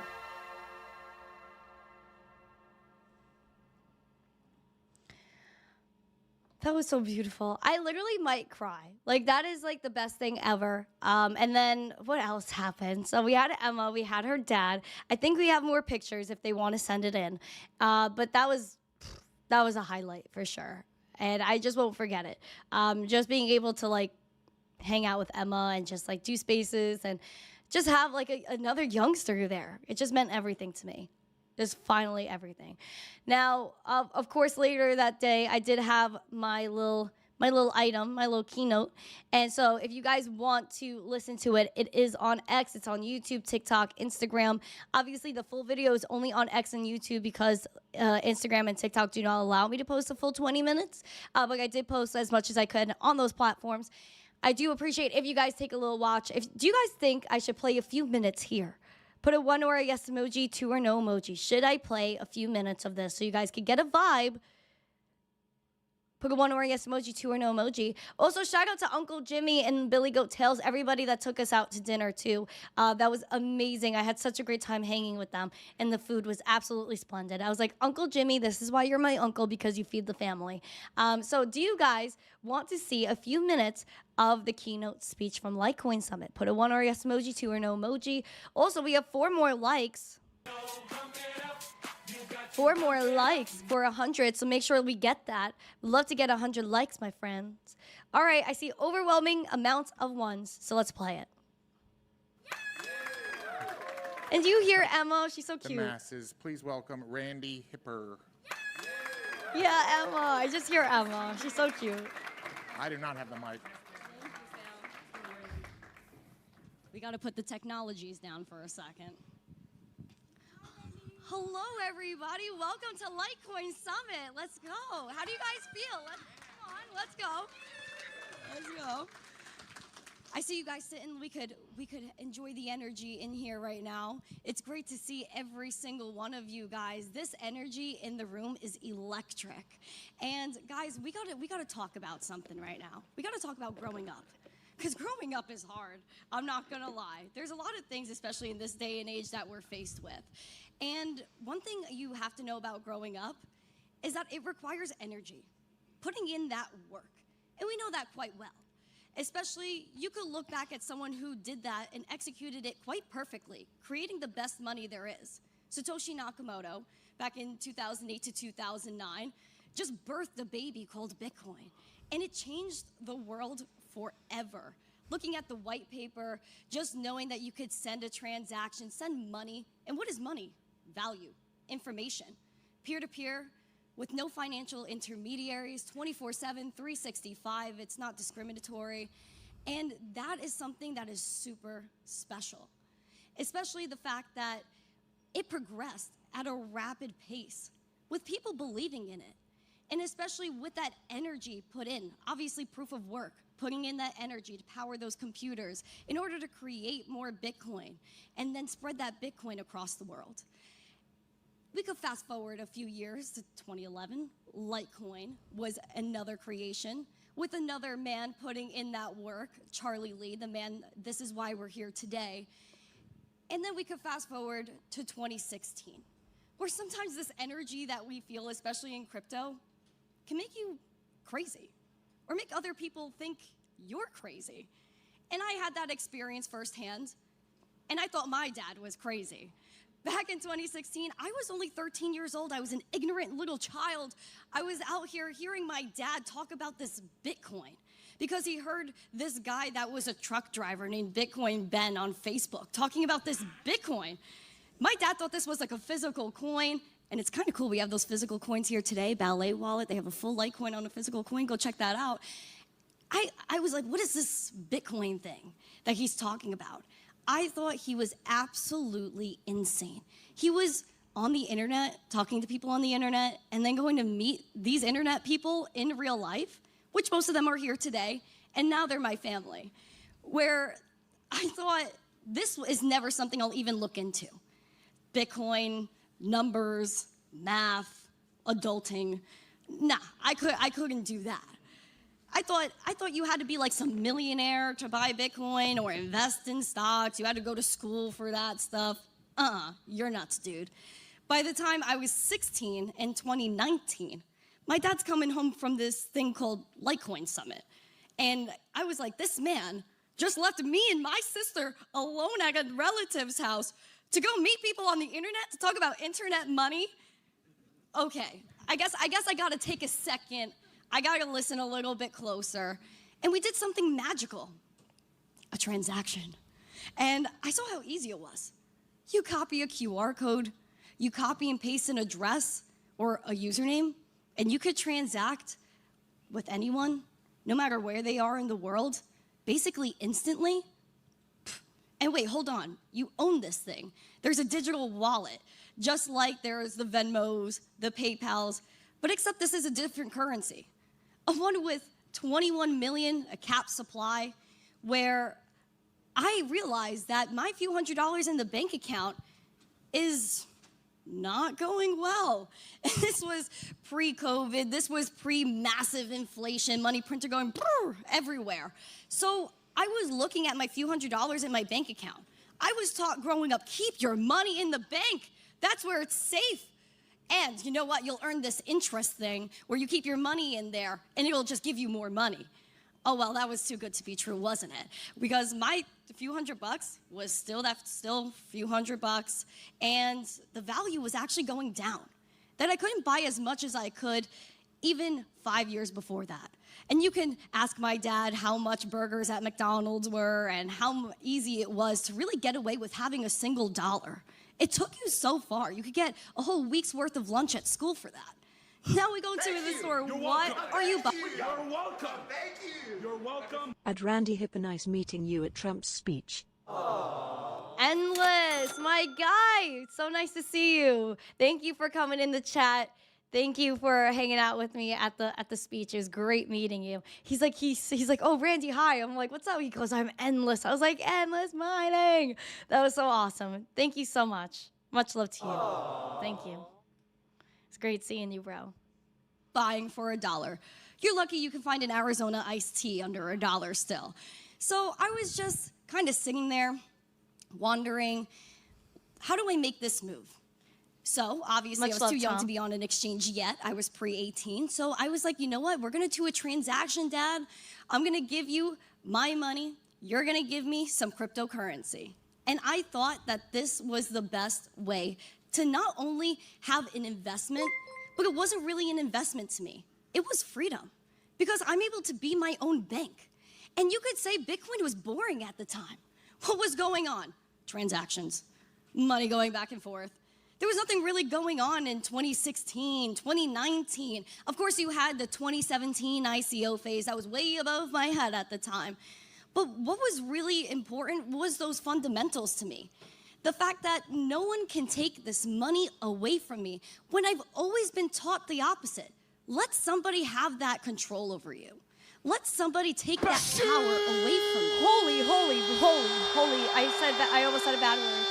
That was so beautiful. I literally might cry. Like, that is like the best thing ever. And then what else happened? So we had Emma, we had her dad. I think we have more pictures if they want to send it in. But that was a highlight for sure. And I just won't forget it. Just being able to like hang out with Emma and just like do spaces and just have like another youngster there. It just meant everything to me. Just finally everything. Now, of course, later that day, I did have my little item, my little keynote. And so if you guys want to listen to it, it is on X. It's on YouTube, TikTok, Instagram. Obviously, the full video is only on X and YouTube because Instagram and TikTok do not allow me to post a full 20 minutes. But I did post as much as I could on those platforms. I do appreciate if you guys take a little watch. Do you guys think I should play a few minutes here? Put a 1 or a yes emoji, 2 or no emoji. Should I play a few minutes of this so you guys could get a vibe? Put a 1 or a yes emoji, 2 or no emoji. Also, shout out to Uncle Jimmy and Billy Goat Tales, everybody that took us out to dinner too. That was amazing. I had such a great time hanging with them, and the food was absolutely splendid. I was like, Uncle Jimmy, this is why you're my uncle, because you feed the family. So do you guys want to see a few minutes of the keynote speech from Litecoin Summit? Put a 1 or a yes emoji, 2 or no emoji. Also, we have 4 more likes. 4 more likes for 100, so make sure we get that. We'd love to get 100 likes, my friends. All right, I see overwhelming amounts of ones, so let's play it. And you hear Emma? She's so cute. The masses, please welcome Randi Hipper. Yeah, Emma. I just hear Emma. She's so cute. I do not have the mic. We got to put the technologies down for a second. Hello, everybody. Welcome to Litecoin Summit. Let's go. How do you guys feel? Come on, let's go. Let's go. I see you guys sitting. We could enjoy the energy in here right now. It's great to see every single one of you guys. This energy in the room is electric. And guys, we gotta talk about something right now. We gotta talk about growing up. Because growing up is hard. I'm not gonna lie. There's a lot of things, especially in this day and age, that we're faced with. And one thing you have to know about growing up is that it requires energy, putting in that work. And we know that quite well. Especially, you could look back at someone who did that and executed it quite perfectly, creating the best money there is. Satoshi Nakamoto, back in 2008 to 2009, just birthed a baby called Bitcoin. And it changed the world forever. Looking at the white paper, just knowing that you could send a transaction, send money. And what is money? Value, information, peer-to-peer, with no financial intermediaries, 24/7, 365. It's not discriminatory. And that is something that is super special, especially the fact that it progressed at a rapid pace with people believing in it. And especially with that energy put in, obviously proof of work, putting in that energy to power those computers in order to create more Bitcoin and then spread that Bitcoin across the world. We could fast forward a few years to 2011. Litecoin was another creation with another man putting in that work, Charlie Lee, the man, this is why we're here today. And then we could fast forward to 2016, where sometimes this energy that we feel, especially in crypto, can make you crazy or make other people think you're crazy. And I had that experience firsthand, and I thought my dad was crazy. Back in 2016, I was only 13 years old. I was an ignorant little child. I was out here hearing my dad talk about this Bitcoin because he heard this guy that was a truck driver named Bitcoin Ben on Facebook talking about this Bitcoin. My dad thought this was like a physical coin, and it's kind of cool. We have those physical coins here today, Ballet Wallet. They have a full Litecoin on a physical coin. Go check that out. I was like, what is this Bitcoin thing that he's talking about? I thought he was absolutely insane. He was on the internet, talking to people on the internet, and then going to meet these internet people in real life, which most of them are here today, and now they're my family, where I thought this is never something I'll even look into. Bitcoin, numbers, math, adulting. Nah, I couldn't do that. I thought you had to be like some millionaire to buy Bitcoin or invest in stocks. You had to go to school for that stuff. You're nuts, dude. By the time I was 16 in 2019, my dad's coming home from this thing called Litecoin Summit. And I was like, this man just left me and my sister alone at a relative's house to go meet people on the internet to talk about internet money. Okay, I guess I gotta take a second. I gotta listen a little bit closer. And we did something magical, a transaction. And I saw how easy it was. You copy a QR code, you copy and paste an address or a username, and you could transact with anyone, no matter where they are in the world, basically instantly. And wait, hold on, you own this thing. There's a digital wallet, just like there's the Venmos, the PayPals, but except this is a different currency. A one with 21 million, a capped supply, where I realized that my few $100s in the bank account is not going well. And this was pre-COVID, this was pre-massive inflation, money printer going everywhere. So I was looking at my few $100s in my bank account. I was taught growing up, keep your money in the bank. That's where it's safe. And you know what? You'll earn this interest thing where you keep your money in there and it'll just give you more money. Oh, well, that was too good to be true, wasn't it? Because my few $100 was still few $100, and the value was actually going down. That I couldn't buy as much as I could even 5 years before that. And you can ask my dad how much burgers at McDonald's were and how easy it was to really get away with having a single dollar. It took you so far. You could get a whole week's worth of lunch at school for that. Now we go to the store. What are you buying? You're welcome. Thank you. You're welcome. At Randi Hipper, nice meeting you at Trump's speech. Endless, my guy. So nice to see you. Thank you for coming in the chat. Thank you for hanging out with me at the speech. It was great meeting you. He's like, oh, Randi, hi. I'm like, what's up? He goes, I'm Endless. I was like, Endless mining. That was so awesome. Thank you so much. Much love to you. Thank you. It's great seeing you, bro. Buying for $1. You're lucky you can find an Arizona iced tea under $1 still. So I was just kind of sitting there, wondering, how do I make this move? So obviously I was too young to be on an exchange yet. I was pre-18. So I was like, you know what? We're going to do a transaction, Dad. I'm going to give you my money. You're going to give me some cryptocurrency. And I thought that this was the best way to not only have an investment, but it wasn't really an investment to me. It was freedom, because I'm able to be my own bank. And you could say Bitcoin was boring at the time. What was going on? Transactions, money going back and forth. There was nothing really going on in 2016, 2019. Of course, you had the 2017 ICO phase that was way above my head at the time. But what was really important was those fundamentals to me. The fact that no one can take this money away from me when I've always been taught the opposite. Let somebody have that control over you. Let somebody take that power away from you. Holy. I almost said a bad word.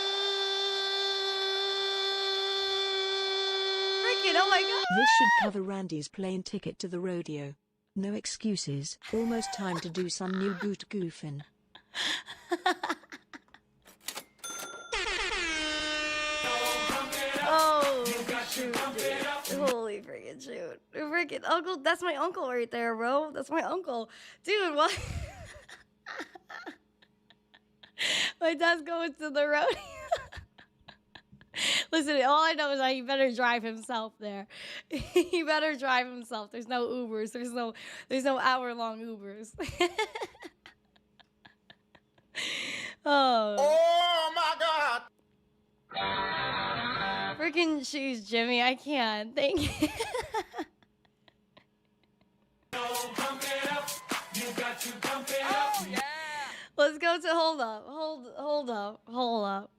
Freaking, oh my God. This should cover Randy's plane ticket to the rodeo. No excuses. Almost time to do some new boot goofing. Oh, shoot. Holy freaking shoot. Freaking uncle, that's my uncle right there, bro. That's my uncle. Dude, what? My dad's going to the rodeo. Listen, all I know is that he better drive himself there. He better drive himself. There's no Ubers. There's no hour-long Ubers. Oh. Oh my God! Freaking shoes, Jimmy. I can't. Thank you. Let's go to hold up.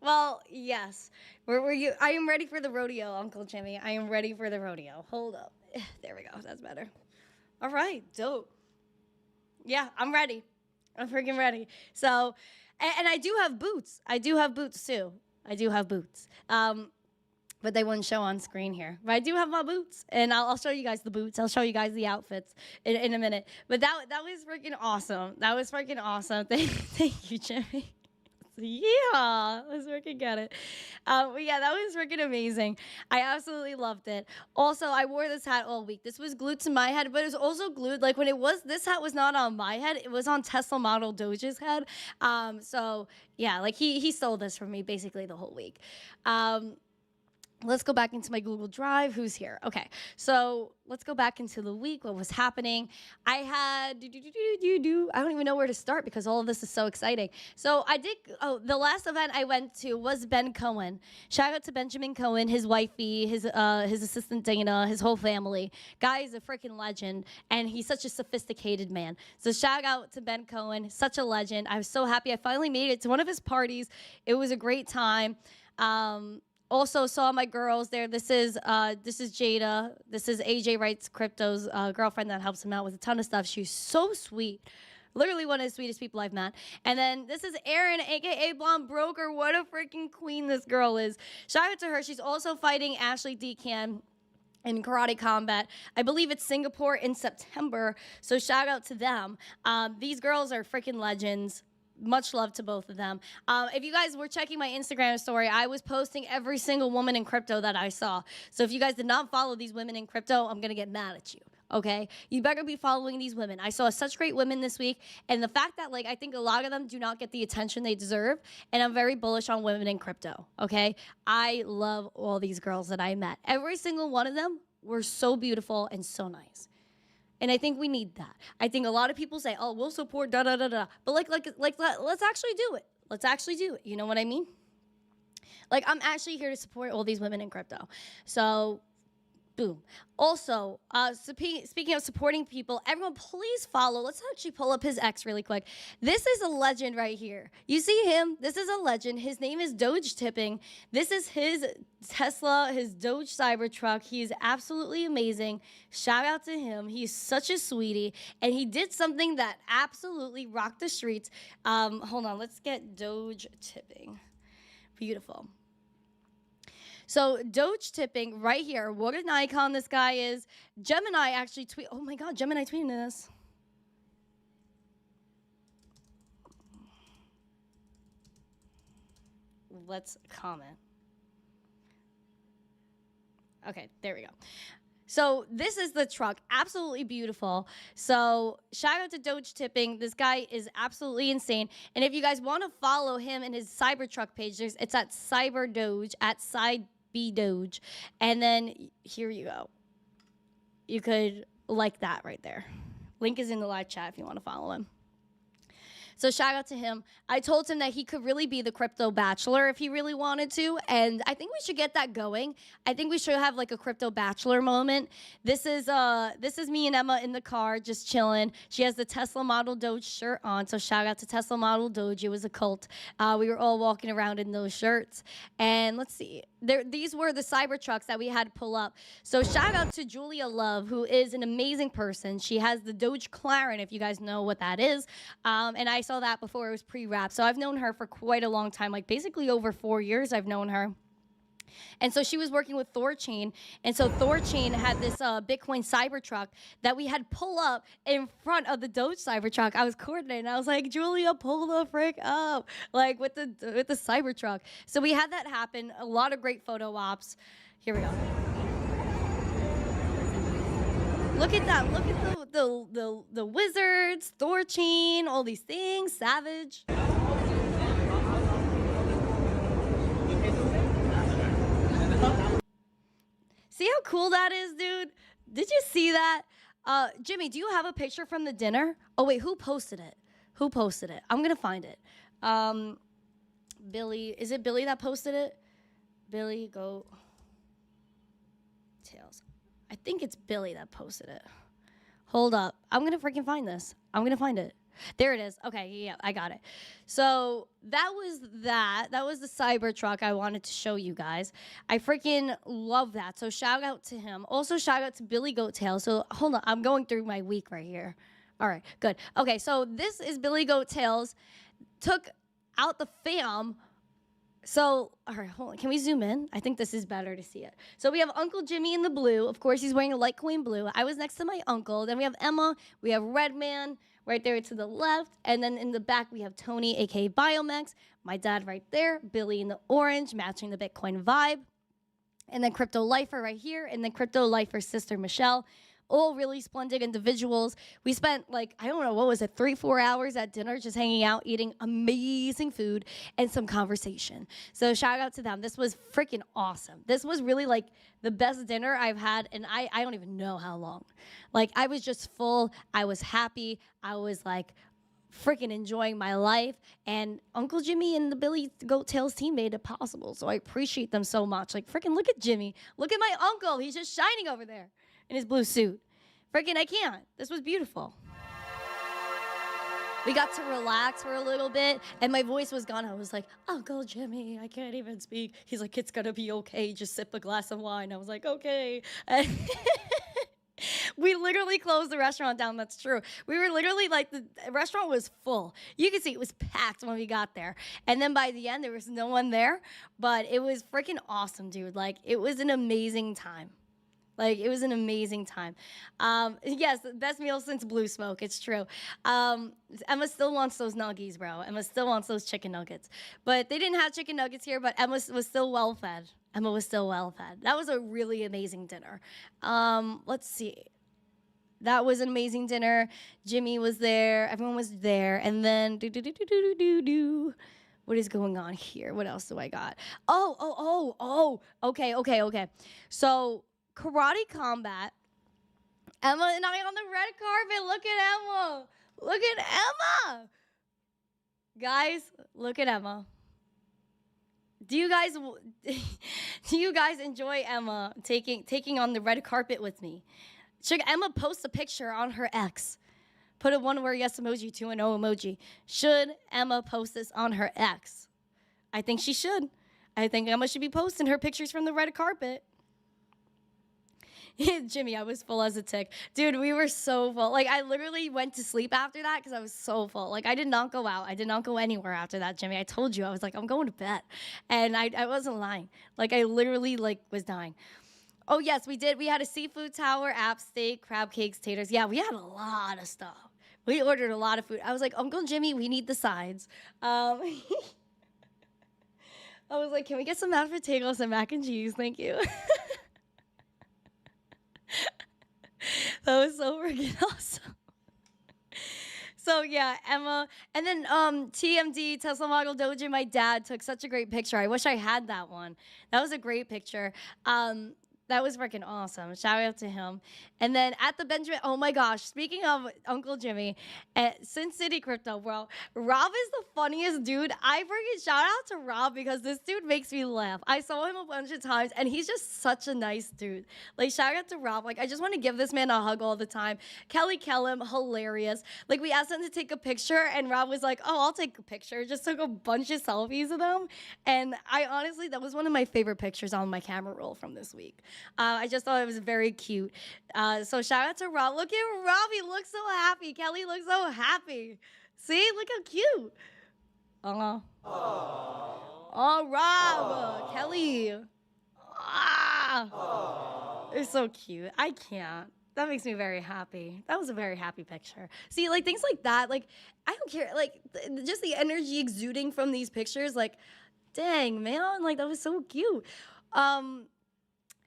Well, yes. Where were you? I am ready for the rodeo, Uncle Jimmy. I am ready for the rodeo. Hold up. There we go. That's better. All right. Dope. Yeah, I'm ready. I'm freaking ready. So, and I do have boots. I do have boots too. I do have boots. But they wouldn't show on screen here. But I do have my boots, and I'll show you guys the boots. I'll show you guys the outfits in a minute. But that was freaking awesome. That was freaking awesome. Thank you, Jimmy. Yeah, let's freaking get it. But yeah, that was freaking amazing. I absolutely loved it. Also, I wore this hat all week. This was glued to my head, but it was also glued. Like when this hat was not on my head, it was on Tesla model Doge's head. So yeah, like he stole this from me basically the whole week. Let's go back into my Google Drive. Who's here? Okay, so let's go back into the week. What was happening? I had I don't even know where to start because all of this is so exciting. So I did. Oh, the last event I went to was Ben Cohen. Shout out to Benjamin Cohen, his wifey, his assistant Dana, his whole family. Guy is a freaking legend, and he's such a sophisticated man. So shout out to Ben Cohen, such a legend. I was so happy I finally made it to one of his parties. It was a great time. Also saw my girls there. This is Jada. This is AJ Wrights Crypto's girlfriend that helps him out with a ton of stuff. She's so sweet. Literally one of the sweetest people I've met. And then this is Erin, a.k.a. Blonde Broker. What a freaking queen this girl is. Shout out to her. She's also fighting Ashley Decan in Karate Combat. I believe it's Singapore in September. So shout out to them. These girls are freaking legends. Much love to both of them. If you guys were checking my Instagram story, I was posting every single woman in crypto that I saw. So if you guys did not follow these women in crypto, I'm going to get mad at you. Okay? You better be following these women. I saw such great women this week. And the fact that, like, I think a lot of them do not get the attention they deserve. And I'm very bullish on women in crypto. Okay? I love all these girls that I met. Every single one of them were so beautiful and so nice. And I think we need that. I think a lot of people say, "Oh, we'll support da da da da," but let's actually do it. Let's actually do it. You know what I mean? Like I'm actually here to support all these women in crypto. So, boom. Also, speaking of supporting people, everyone please follow. Let's actually pull up his ex really quick. This is a legend right here. You see him? This is a legend. His name is Doge Tipping. This is his Tesla, his Doge Cybertruck. He is absolutely amazing. Shout out to him. He's such a sweetie. And he did something that absolutely rocked the streets. Hold on. Let's get Doge Tipping. Beautiful. So Doge Tipping right here. What an icon this guy is. Gemini actually tweet. Oh my God, Gemini tweeted this. Let's comment. Okay, there we go. So this is the truck, absolutely beautiful. So shout out to Doge Tipping. This guy is absolutely insane. And if you guys want to follow him and his Cybertruck page, it's at Cyber Doge, at Side B Doge. And then here you go. You could like that right there. Link is in the live chat if you want to follow him. So shout out to him. I told him that he could really be the crypto bachelor if he really wanted to. And I think we should get that going. I think we should have like a crypto bachelor moment. This is me and Emma in the car just chilling. She has the Tesla Model Doge shirt on. So shout out to Tesla Model Doge. It was a cult. We were all walking around in those shirts. And let's see. These were the Cybertrucks that we had to pull up. So shout out to Julia Love, who is an amazing person. She has the Doge Clarin, if you guys know what that is. And I saw that before it was pre-wrapped. So I've known her for quite a long time, like basically over 4 years I've known her. And so she was working with Thorchain. And so Thorchain had this Bitcoin Cybertruck that we had pull up in front of the Doge Cybertruck. I was coordinating. I was like, Julia, pull the frick up, like with the Cybertruck. So we had that happen. A lot of great photo ops. Here we go. Look at that. Look at the wizards, Thorchain, all these things, Savage. See how cool that is, dude? Did you see that? Jimmy, do you have a picture from the dinner? Oh, wait, who posted it? Who posted it? I'm going to find it. Billy. Is it Billy that posted it? Billy, go. Tails. I think it's Billy that posted it. Hold up. I'm going to freaking find this. I'm going to find it. There it is. Okay, yeah, I got it. So that was that. That was the Cybertruck I wanted to show you guys. I freaking love that. So shout out to him. Also shout out to Billy Goattail. So hold on. I'm going through my week right here. All right, good. Okay, so this is Billy Goattails. Took out the fam. So, all right, hold on. Can we zoom in? I think this is better to see it. So we have Uncle Jimmy in the blue. Of course, he's wearing a Litecoin blue. I was next to my uncle. Then we have Emma. We have Redman right there to the left. And then in the back, we have Tony, a.k.a. Biomex. My dad right there. Billy in the orange, matching the Bitcoin vibe. And then Crypto Lifer right here. And then Crypto Lifer's sister, Michelle. All really splendid individuals. We spent, like, I don't know, what was it, 3-4 hours at dinner just hanging out, eating amazing food and some conversation. So shout out to them. This was freaking awesome. This was really, like, the best dinner I've had, and I don't even know how long. Like, I was just full. I was happy. I was, like, freaking enjoying my life. And Uncle Jimmy and the Billy Goattails team made it possible. So I appreciate them so much. Like, freaking look at Jimmy. Look at my uncle. He's just shining over there in his blue suit. Freaking, I can't. This was beautiful. We got to relax for a little bit, and my voice was gone. I was like, Uncle Jimmy, I can't even speak. He's like, it's gonna be okay. Just sip a glass of wine. I was like, okay. And we literally closed the restaurant down. That's true. We were literally like, the restaurant was full. You could see it was packed when we got there. And then by the end, there was no one there, but it was freaking awesome, dude. Like, it was an amazing time. Like, it was an amazing time. Yes, best meal since Blue Smoke. It's true. Emma still wants those nuggies, bro. Emma still wants those chicken nuggets. But they didn't have chicken nuggets here, but Emma was still well-fed. Emma was still well-fed. That was a really amazing dinner. Let's see. That was an amazing dinner. Jimmy was there. Everyone was there. And then, what is going on here? What else do I got? Okay. So, Karate Combat. Emma and I on the red carpet. Look at Emma. Look at Emma. Guys, look at Emma. Do you guys enjoy Emma taking on the red carpet with me? Should Emma post a picture on her X? Put a one word yes emoji to an O emoji. Should Emma post this on her X? I think she should. I think Emma should be posting her pictures from the red carpet. Jimmy, I was full as a tick. Dude, we were so full. Like, I literally went to sleep after that because I was so full. Like, I did not go out. I did not go anywhere after that, Jimmy. I told you. I was like, I'm going to bed. And I wasn't lying. Like, I literally, like, was dying. Oh, yes, we did. We had a seafood tower, app steak, crab cakes, taters. Yeah, we had a lot of stuff. We ordered a lot of food. I was like, Uncle Jimmy, we need the sides. I was like, can we get some mashed potatoes and mac and cheese? Thank you. That was so freaking awesome. So yeah, Emma, and then TMD, Tesla Model Doge, my dad took such a great picture. I wish I had that one. That was a great picture. That was freaking awesome. Shout out to him. And then at the Benjamin, oh my gosh, speaking of Uncle Jimmy, at Sin City Crypto, bro, Rob is the funniest dude. I freaking shout out to Rob because this dude makes me laugh. I saw him a bunch of times and he's just such a nice dude. Like, shout out to Rob. Like, I just want to give this man a hug all the time. Kelly Kellum, hilarious. Like, we asked him to take a picture and Rob was like, oh, I'll take a picture. Just took a bunch of selfies of them. And I honestly, that was one of my favorite pictures on my camera roll from this week. I just thought it was very cute. So shout out to Rob. Look at Rob. He looks so happy. Kelly looks so happy. See? Look how cute. Oh, Rob. Kelly. They're so cute. I can't. That makes me very happy. That was a very happy picture. See, like, things like that, like, I don't care. Like, just the energy exuding from these pictures, like, dang, man. Like, that was so cute.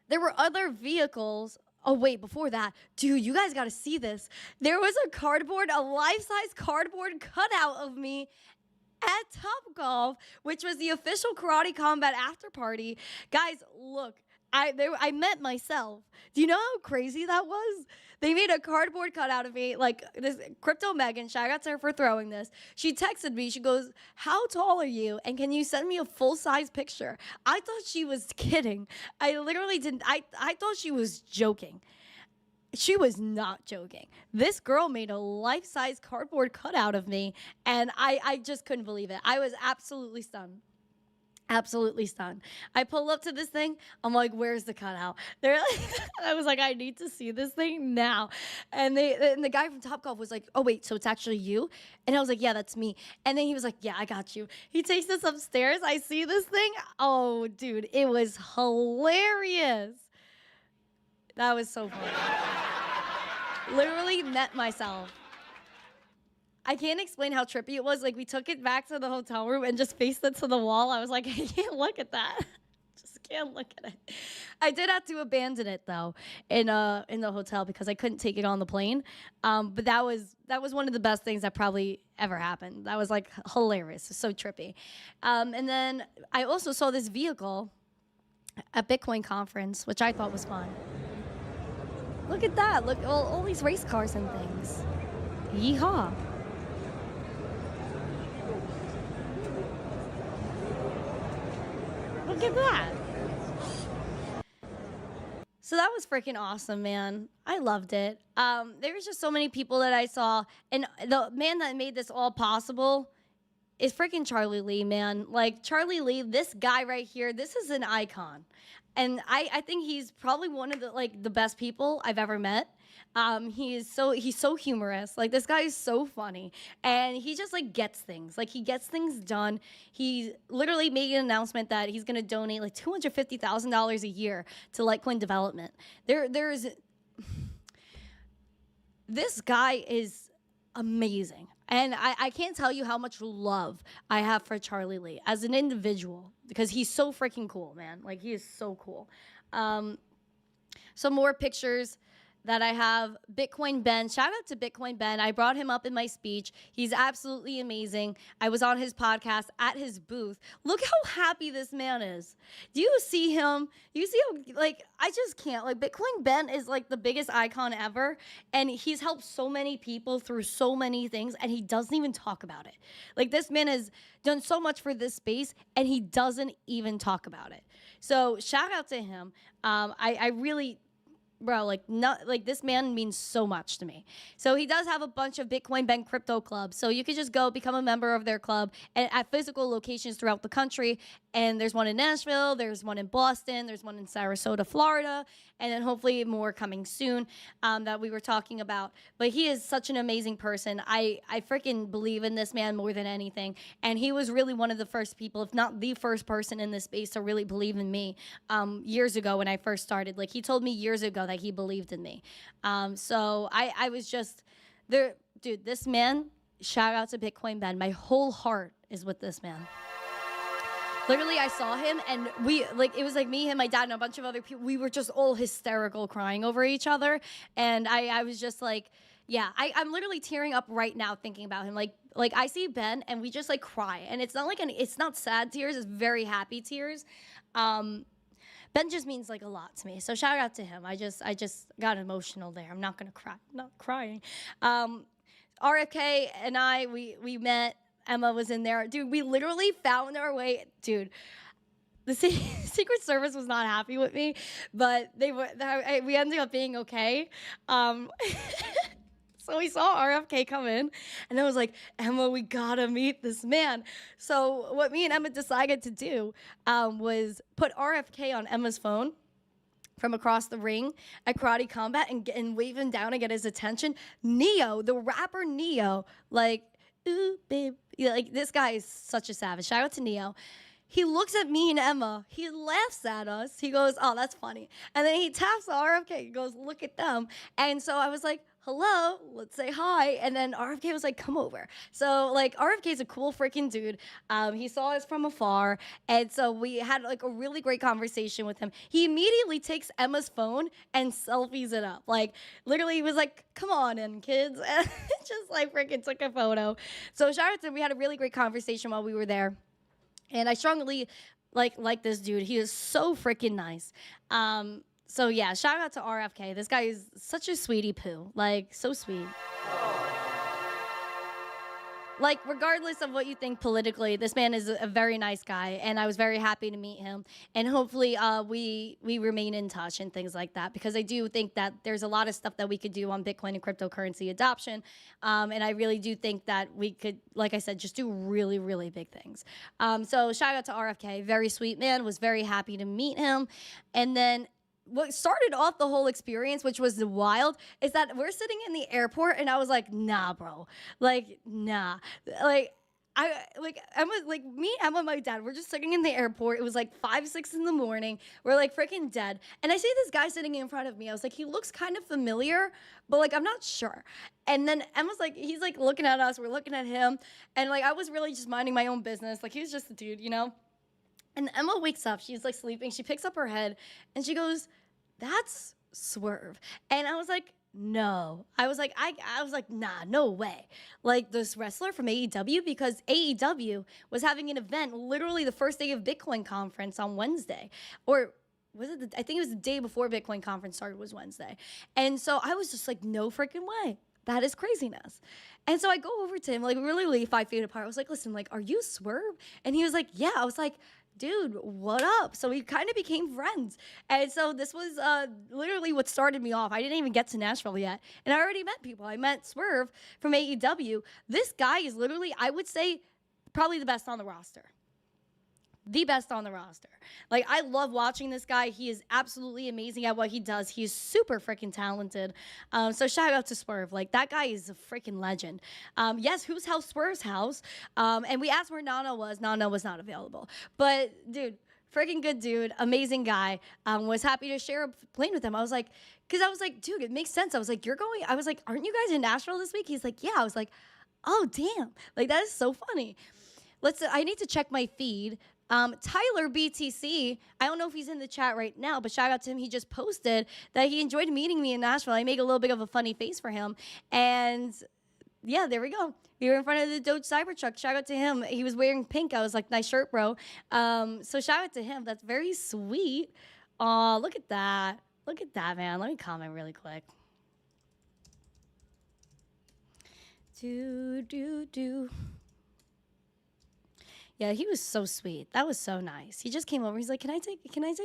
There were other vehicles Oh, wait, before that, dude, you guys got to see this. There was a life-size cardboard cutout of me at Topgolf, which was the official Karate Combat after party. Guys, look, I met myself. Do you know how crazy that was? They made a cardboard cutout of me, like this Crypto Megan. Shout out to her for throwing this. She texted me. She goes, "How tall are you? And can you send me a full-size picture?" I thought she was kidding. I literally didn't. I thought she was joking. She was not joking. This girl made a life-size cardboard cutout of me, and I just couldn't believe it. I was absolutely stunned. Absolutely stunned. I pull up to this thing. I'm like, "Where's the cutout?" They're like, I was like, "I need to see this thing now." And the guy from Topgolf was like, "Oh wait, so it's actually you?" And I was like, "Yeah, that's me." And then he was like, "Yeah, I got you." He takes us upstairs. I see this thing. Oh, dude, it was hilarious. That was so funny. Literally met myself. I can't explain how trippy it was. Like, we took it back to the hotel room and just faced it to the wall. I was like, I can't look at that. Just can't look at it. I did have to abandon it though in the hotel because I couldn't take it on the plane. But that was one of the best things that probably ever happened. That was like hilarious, so trippy. And then I also saw this vehicle at Bitcoin conference, which I thought was fun. Look at that! Look, all these race cars and things. Yeehaw! Look at that. So that was freaking awesome, man. I loved it. There was just so many people that I saw. And the man that made this all possible is freaking Charlie Lee, man. Like, Charlie Lee, this guy right here, this is an icon. And I think he's probably one of the best people I've ever met. He's so humorous. Like, this guy is so funny, and he just like gets things. Like, he gets things done. He literally made an announcement that he's gonna donate like $250,000 a year to Litecoin development. This guy is amazing. And I can't tell you how much love I have for Charlie Lee as an individual because he's so freaking cool, man. Like, he is so cool. Some more pictures that I have. Bitcoin Ben. Shout out to Bitcoin Ben. I brought him up in my speech. He's absolutely amazing. I was on his podcast at his booth. Look how happy this man is. Do you see him? You see how, like, I just can't. Like, Bitcoin Ben is like the biggest icon ever, and he's helped so many people through so many things, and he doesn't even talk about it. Like, this man has done so much for this space, and he doesn't even talk about it. So shout out to him. I really... Bro, this man means so much to me. So he does have a bunch of Bitcoin Ben crypto clubs. So you could just go become a member of their club and at physical locations throughout the country. And there's one in Nashville, there's one in Boston, there's one in Sarasota, Florida, and then hopefully more coming soon that we were talking about. But he is such an amazing person. I freaking believe in this man more than anything. And he was really one of the first people, if not the first person in this space to really believe in me years ago when I first started. Like, he told me years ago that he believed in me. So I was just there. Dude, this man, shout out to Bitcoin Ben. My whole heart is with this man. Literally, I saw him, and it was like me, him, my dad, and a bunch of other people. We were just all hysterical crying over each other. And I was just like, yeah, I'm literally tearing up right now thinking about him. Like I see Ben, and we just like cry. And it's not it's not sad tears, it's very happy tears. Ben just means like a lot to me. So shout out to him. I just got emotional there. I'm not gonna cry. I'm not crying. RFK and I, we met. Emma was in there. Dude, we literally found our way. Dude, the Secret Service was not happy with me, but we ended up being okay. So we saw RFK come in, and I was like, Emma, we gotta meet this man. So what me and Emma decided to do was put RFK on Emma's phone from across the ring at Karate Combat and wave him down and get his attention. Neo, the rapper Neo, like, ooh, babe. Yeah, like, this guy is such a savage. Shout out to Neo. He looks at me and Emma. He laughs at us. He goes, oh, that's funny. And then he taps the RFK. He goes, look at them. And so I was like, hello, let's say hi. And then RFK was like, come over. So like RFK is a cool freaking dude. He saw us from afar. And so we had like a really great conversation with him. He immediately takes Emma's phone and selfies it up. Like literally he was like, come on in kids. And just like freaking took a photo. So shout out to him. We had a really great conversation while we were there. And I strongly like this dude. He is so freaking nice. So yeah, shout out to RFK. This guy is such a sweetie poo. Like, so sweet. Like, regardless of what you think politically, this man is a very nice guy, and I was very happy to meet him. And hopefully we remain in touch and things like that, because I do think that there's a lot of stuff that we could do on Bitcoin and cryptocurrency adoption. And I really do think that we could, like I said, just do really, really big things. So shout out to RFK. Very sweet man. Was very happy to meet him. And then what started off the whole experience, which was wild, is that we're sitting in the airport and I was like, nah, bro. Like, nah. Emma, like me, Emma, my dad, we're just sitting in the airport. It was like 5, 6 in the morning. We're like freaking dead. And I see this guy sitting in front of me. I was like, he looks kind of familiar, but like, I'm not sure. And then Emma's like, he's like looking at us. We're looking at him. And like, I was really just minding my own business. Like, he was just a dude, you know? And Emma wakes up. She's like sleeping. She picks up her head and she goes, that's Swerve. And I was like, no. I was like, nah, no way. Like this wrestler from AEW, because AEW was having an event literally the first day of Bitcoin conference on Wednesday. Or was it I think it was the day before Bitcoin conference started was Wednesday. And so I was just like, no freaking way. That is craziness. And so I go over to him, like really 5 feet apart. I was like, listen, like, are you Swerve? And he was like, yeah. I was like, dude, what up? So we kind of became friends. And so this was literally what started me off. I didn't even get to Nashville yet. And I already met people. I met Swerve from AEW. This guy is literally, I would say, probably the best on the roster. The best on the roster. Like, I love watching this guy. He is absolutely amazing at what he does. He's super freaking talented. So shout out to Swerve. Like, that guy is a freaking legend. Yes, whose house? Swerve's house. And we asked where Nana was. Nana was not available. But, dude, freaking good dude. Amazing guy. Was happy to share a plane with him. I was like, because I was like, dude, it makes sense. I was like, you're going, I was like, aren't you guys in Nashville this week? He's like, yeah. I was like, oh, damn. Like, that is so funny. I need to check my feed. Tyler BTC, I don't know if he's in the chat right now, but shout out to him. He just posted that he enjoyed meeting me in Nashville. I make a little bit of a funny face for him. And yeah, there we go. We were in front of the Doge Cybertruck. Shout out to him. He was wearing pink. I was like, nice shirt, bro. So shout out to him. That's very sweet. Aw, look at that. Look at that, man. Let me comment really quick. Yeah, he was so sweet. That was so nice. He just came over. He's like, can I take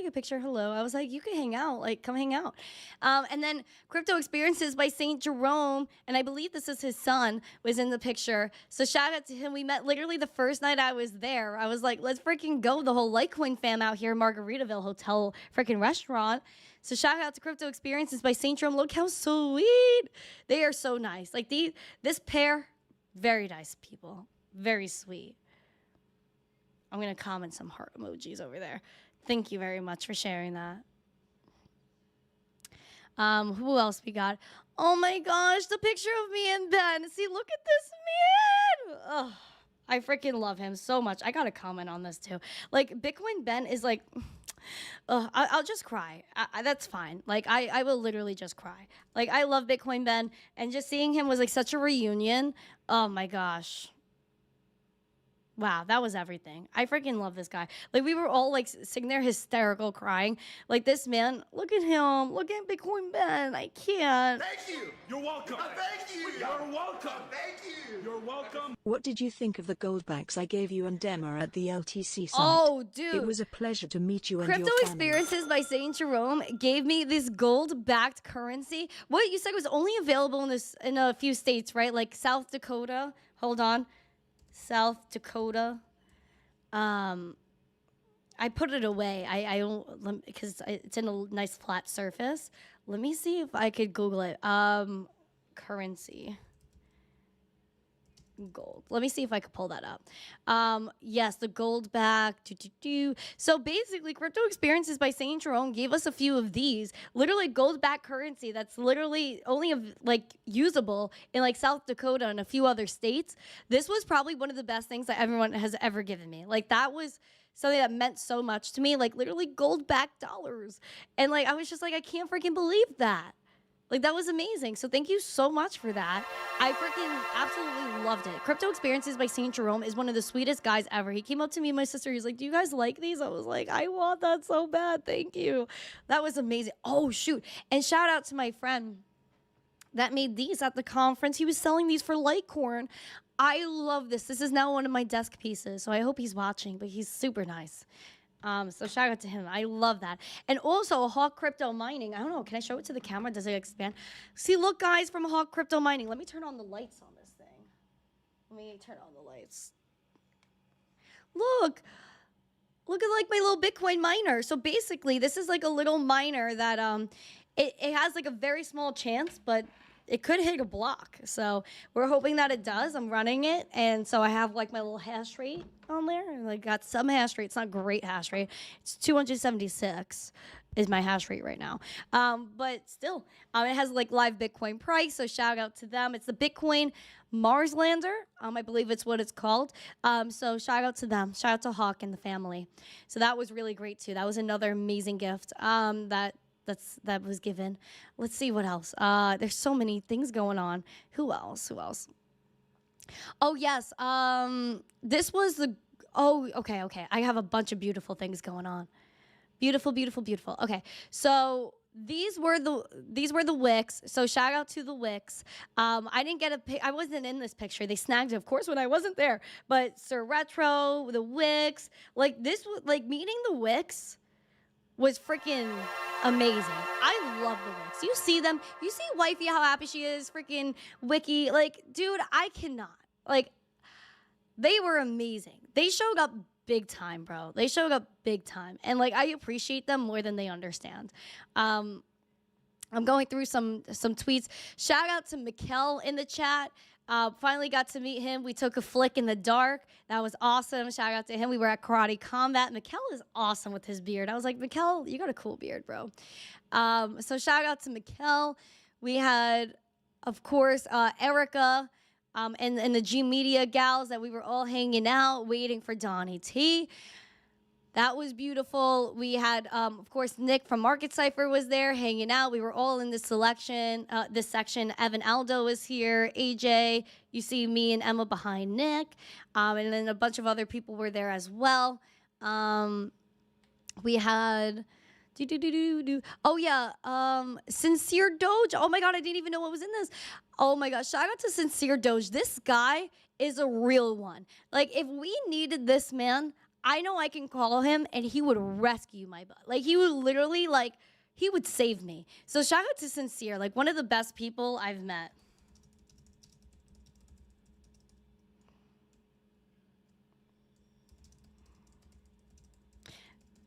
a picture? Hello. I was like, you can hang out. Like, come hang out. And then Crypto Experiences by St. Jerome, and I believe this is his son, was in the picture. So shout out to him. We met literally the first night I was there. I was like, let's freaking go. The whole Litecoin fam out here in Margaritaville Hotel freaking restaurant. So shout out to Crypto Experiences by St. Jerome. Look how sweet. They are so nice. Like this pair, very nice people. Very sweet. I'm going to comment some heart emojis over there. Thank you very much for sharing that. Who else we got? Oh my gosh, the picture of me and Ben. See, look at this man. Oh, I freaking love him so much. I got to comment on this too. Like, Bitcoin Ben is like, I'll just cry. That's fine. Like, I will literally just cry. Like, I love Bitcoin Ben, and just seeing him was like such a reunion. Oh my gosh. Wow, that was everything. I freaking love this guy. Like, we were all like sitting there hysterical crying. Like, this man, look at him. Look at Bitcoin Ben. I can't. Thank you. You're welcome. Thank you. You're welcome. Thank you. You're welcome. What did you think of the gold backs I gave you and Emma at the LTC site? Oh, dude. It was a pleasure to meet you and Crypto your family. Experiences by St. Jerome gave me this gold-backed currency. What you said was only available in a few states, right? Like South Dakota. Hold on. South Dakota. I put it away. I don't, because it's in a nice flat surface. Let me see if I could Google it. Currency. gold. Let me see if I could pull that up. Yes, the gold back. So basically, Crypto Experiences by St. Jerome gave us a few of these. Literally gold back currency that's literally only like usable in like South Dakota and a few other states. This was probably one of the best things that everyone has ever given me. Like that was something that meant so much to me. Like literally gold back dollars. And like I was just like, I can't freaking believe that. Like, that was amazing. So thank you so much for that. I freaking absolutely loved it. Crypto Experiences by St. Jerome is one of the sweetest guys ever. He came up to me and my sister. He's like, do you guys like these? I was like, I want that so bad. Thank you. That was amazing. Oh, shoot. And shout out to my friend that made these at the conference. He was selling these for Litecoin. I love this. This is now one of my desk pieces. So I hope he's watching, but he's super nice. So shout out to him. I love that. And also Hawk Crypto Mining. I don't know. Can I show it to the camera? Does it expand? See, look, guys, from Hawk Crypto Mining. Let me turn on the lights on this thing. Let me turn on the lights. Look. Look at like my little Bitcoin miner. So basically, this is like a little miner that it has like a very small chance, but it could hit a block. So we're hoping that it does. I'm running it. And so I have like my little hash rate on there. And I got some hash rate. It's not great hash rate. It's 276 is my hash rate right now. But still, it has like live Bitcoin price. So shout out to them. It's the Bitcoin Marslander. I believe it's what it's called. So shout out to them. Shout out to Hawk and the family. So that was really great too. That was another amazing gift that was given. Let's see what else. There's so many things going on. Who else? Oh, yes. This was the... Oh, okay. I have a bunch of beautiful things going on. Beautiful. Okay, so these were the Wicks. So shout out to the Wicks. I didn't get I wasn't in this picture. They snagged it, of course, when I wasn't there. But Sir Retro, the Wicks, like this was like meeting the Wicks was freaking amazing. I love the Wicks. You see them. You see Wifey, how happy she is. Freaking Wiki. Like, dude, I cannot. Like, they were amazing. They showed up big time, bro. They showed up big time. And, like, I appreciate them more than they understand. I'm going through some tweets. Shout out to Mikkel in the chat. Finally got to meet him. We took a flick in the dark. That was awesome. Shout out to him. We were at Karate Combat. Mikkel is awesome with his beard. I was like, Mikkel, you got a cool beard, bro. So shout out to Mikkel. We had, of course, Erica and the G Media gals that we were all hanging out waiting for Donnie T. That was beautiful. We had, of course, Nick from Market Cipher was there hanging out. We were all in this section. Evan Aldo was here. AJ, you see me and Emma behind Nick. And then a bunch of other people were there as well. We had... Oh, yeah. Sincere Doge. Oh, my God. I didn't even know what was in this. Oh, my gosh. Shout out to Sincere Doge. This guy is a real one. Like, if we needed this man... I know I can call him and he would rescue my butt. Like, he would literally, like, he would save me. So shout out to Sincere, like, one of the best people I've met.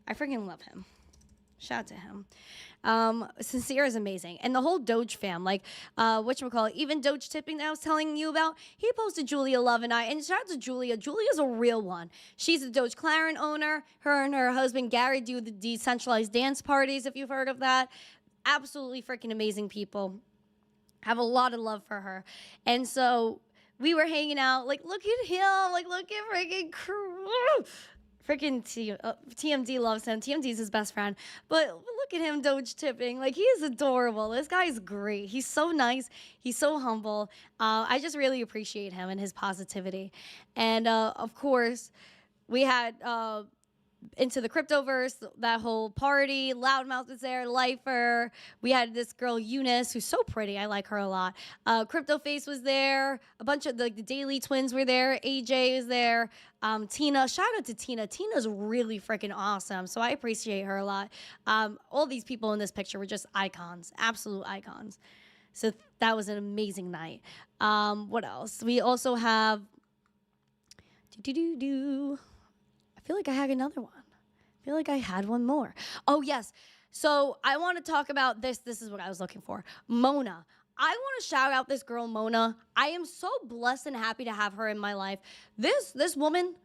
I freaking love him. Shout out to him. Sincere is amazing. And the whole Doge fam, like, whatchamacallit, even Doge tipping that I was telling you about, he posted Julia Love and I. And shout out to Julia. Julia's a real one. She's a Doge Claren owner. Her and her husband, Gary, do the decentralized dance parties, if you've heard of that. Absolutely freaking amazing people. Have a lot of love for her. And so we were hanging out. Like, look at him. Like, look at freaking freaking TMD loves him. TMD is his best friend. But look at him Doge tipping. Like, he is adorable. This guy is great. He's so nice. He's so humble. I just really appreciate him and his positivity. And, of course, we had Into the Cryptoverse, that whole party. Loudmouth was there. Lifer. We had this girl, Eunice, who's so pretty. I like her a lot. Cryptoface was there. A bunch of the Daily Twins were there. AJ was there. Tina. Shout out to Tina. Tina's really freaking awesome. So I appreciate her a lot. All these people in this picture were just icons. Absolute icons. So that was an amazing night. What else? We also have... I feel like I had another one. I feel like I had one more. Oh, yes. So I want to talk about this. This is what I was looking for. Mona. I want to shout out this girl, Mona. I am so blessed and happy to have her in my life. This woman,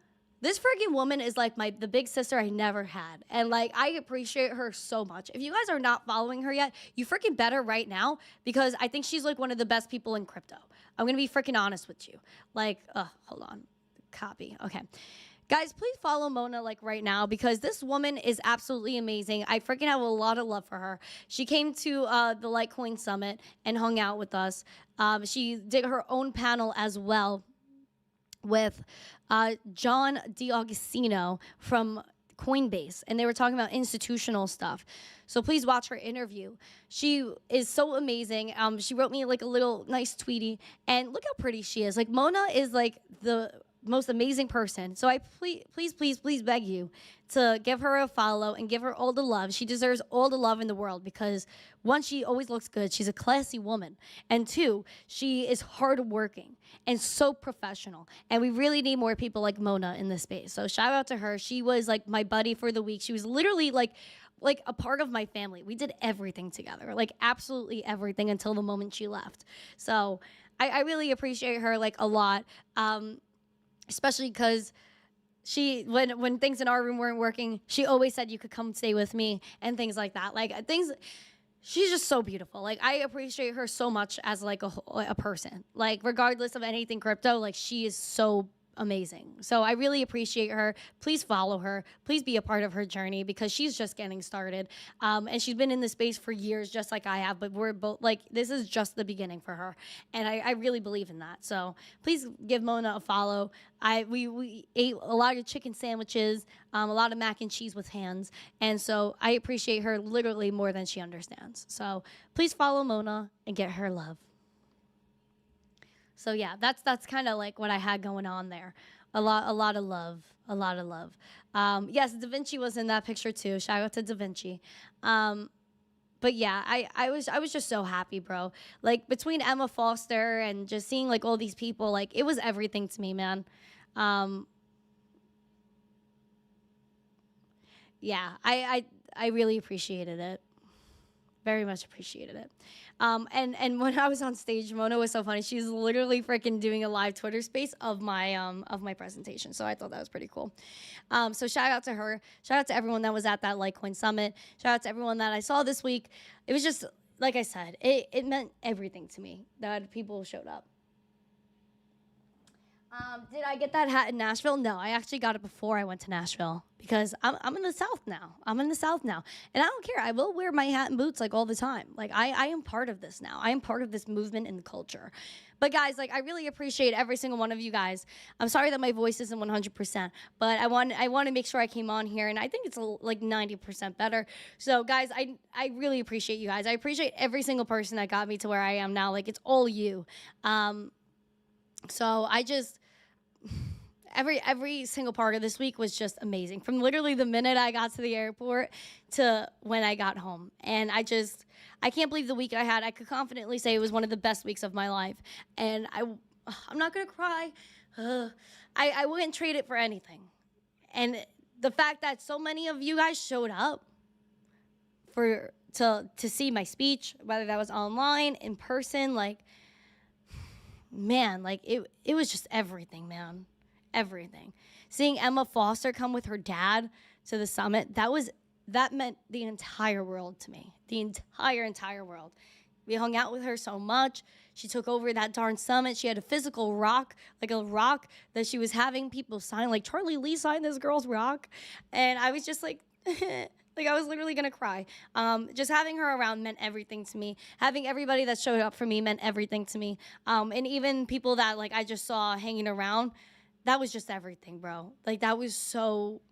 this freaking woman is like the big sister I never had. And like, I appreciate her so much. If you guys are not following her yet, you freaking better right now, because I think she's like one of the best people in crypto. I'm going to be freaking honest with you. Like, hold on. Copy. Okay. Guys, please follow Mona like right now, because this woman is absolutely amazing. I freaking have a lot of love for her. She came to the Litecoin Summit and hung out with us. She did her own panel as well with John D'Agostino from Coinbase, and they were talking about institutional stuff. So please watch her interview. She is so amazing. She wrote me like a little nice tweety, and look how pretty she is. Like, Mona is like the most amazing person. So I please beg you to give her a follow and give her all the love. She deserves all the love in the world, because one, she always looks good. She's a classy woman. And two, she is hardworking and so professional. And we really need more people like Mona in this space. So shout out to her. She was like my buddy for the week. She was literally like a part of my family. We did everything together, like absolutely everything, until the moment she left. So I really appreciate her like a lot. Especially because she, when things in our room weren't working, she always said you could come stay with me and things like that. Like, things, she's just so beautiful. Like, I appreciate her so much as like a person. Like, regardless of anything crypto, like, she is so amazing. So I really appreciate her. Please follow her. Please be a part of her journey, because she's just getting started. And she's been in this space for years, just like I have, but we're both like, this is just the beginning for her. And I really believe in that. So please give Mona a follow. We ate a lot of chicken sandwiches, a lot of mac and cheese with hands. And so I appreciate her literally more than she understands. So please follow Mona and get her love. So yeah, that's kind of like what I had going on there. A lot of love. Yes, Da Vinci was in that picture too. Shout out to Da Vinci. But yeah, I was just so happy, bro. Like, between Emma Foster and just seeing like all these people, like, it was everything to me, man. Yeah, I really appreciated it. Very much appreciated it. And when I was on stage, Mona was so funny. She was literally freaking doing a live Twitter space of my presentation. So I thought that was pretty cool. So shout out to her. Shout out to everyone that was at that Litecoin Summit. Shout out to everyone that I saw this week. It was just, like I said, it meant everything to me that people showed up. Did I get that hat in Nashville? No, I actually got it before I went to Nashville, because I'm in the South now. I'm in the South now. And I don't care. I will wear my hat and boots like all the time. Like, I am part of this now. I am part of this movement and culture. But guys, like, I really appreciate every single one of you guys. I'm sorry that my voice isn't 100%, but I want to make sure I came on here, and I think it's like 90% better. So guys, I really appreciate you guys. I appreciate every single person that got me to where I am now. Like, it's all you. So I just, every single part of this week was just amazing. From literally the minute I got to the airport to when I got home. And I can't believe the week I had. I could confidently say it was one of the best weeks of my life. And I'm not gonna cry. I wouldn't trade it for anything. And the fact that so many of you guys showed up to see my speech, whether that was online, in person, like, man, like, it was just everything, man. Everything. Seeing Emma Foster come with her dad to the summit, that meant the entire world to me. The entire world. We hung out with her so much. She took over that darn summit. She had a physical rock, like a rock that she was having people sign, like, Charlie Lee signed this girl's rock. And I was just like, like, I was literally gonna cry. Just having her around meant everything to me. Having everybody that showed up for me meant everything to me. And even people that, like, I just saw hanging around, that was just everything, bro. Like, that was so,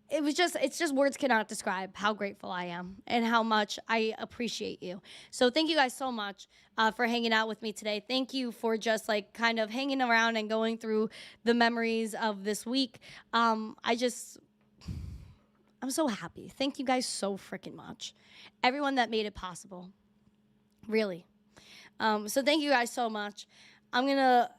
it's just words cannot describe how grateful I am and how much I appreciate you. So thank you guys so much for hanging out with me today. Thank you for just, like, kind of hanging around and going through the memories of this week. I'm so happy. Thank you guys so freaking much. Everyone that made it possible. Really. So thank you guys so much. I'm going to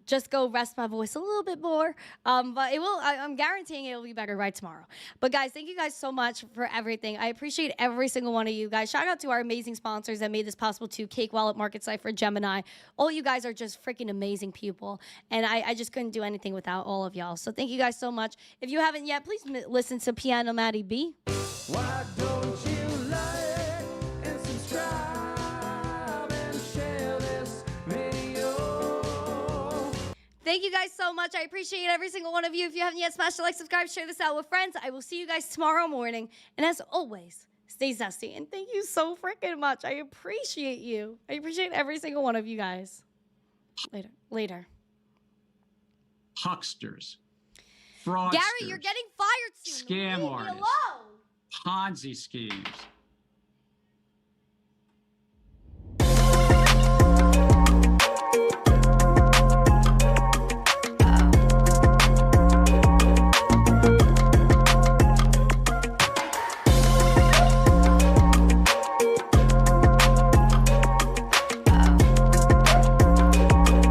just go rest my voice a little bit more. But it will, I'm guaranteeing it will be better by tomorrow. But guys, thank you guys so much for everything. I appreciate every single one of you guys. Shout out to our amazing sponsors that made this possible too. Cake Wallet, Market Cipher, Gemini. All you guys are just freaking amazing people. And I just couldn't do anything without all of y'all. So thank you guys so much. If you haven't yet, please listen to Piano Maddie B. Why don't you like and subscribe and share this video? Thank you guys so much. I appreciate every single one of you. If you haven't yet, smash the like, subscribe, share this out with friends. I will see you guys tomorrow morning. And as always, stay zesty. And thank you so freaking much. I appreciate you. I appreciate every single one of you guys. Later. Hucksters. Fraudsters. Gary, you're getting fired soon. Scam Leave me artists. alone. Ponzi schemes.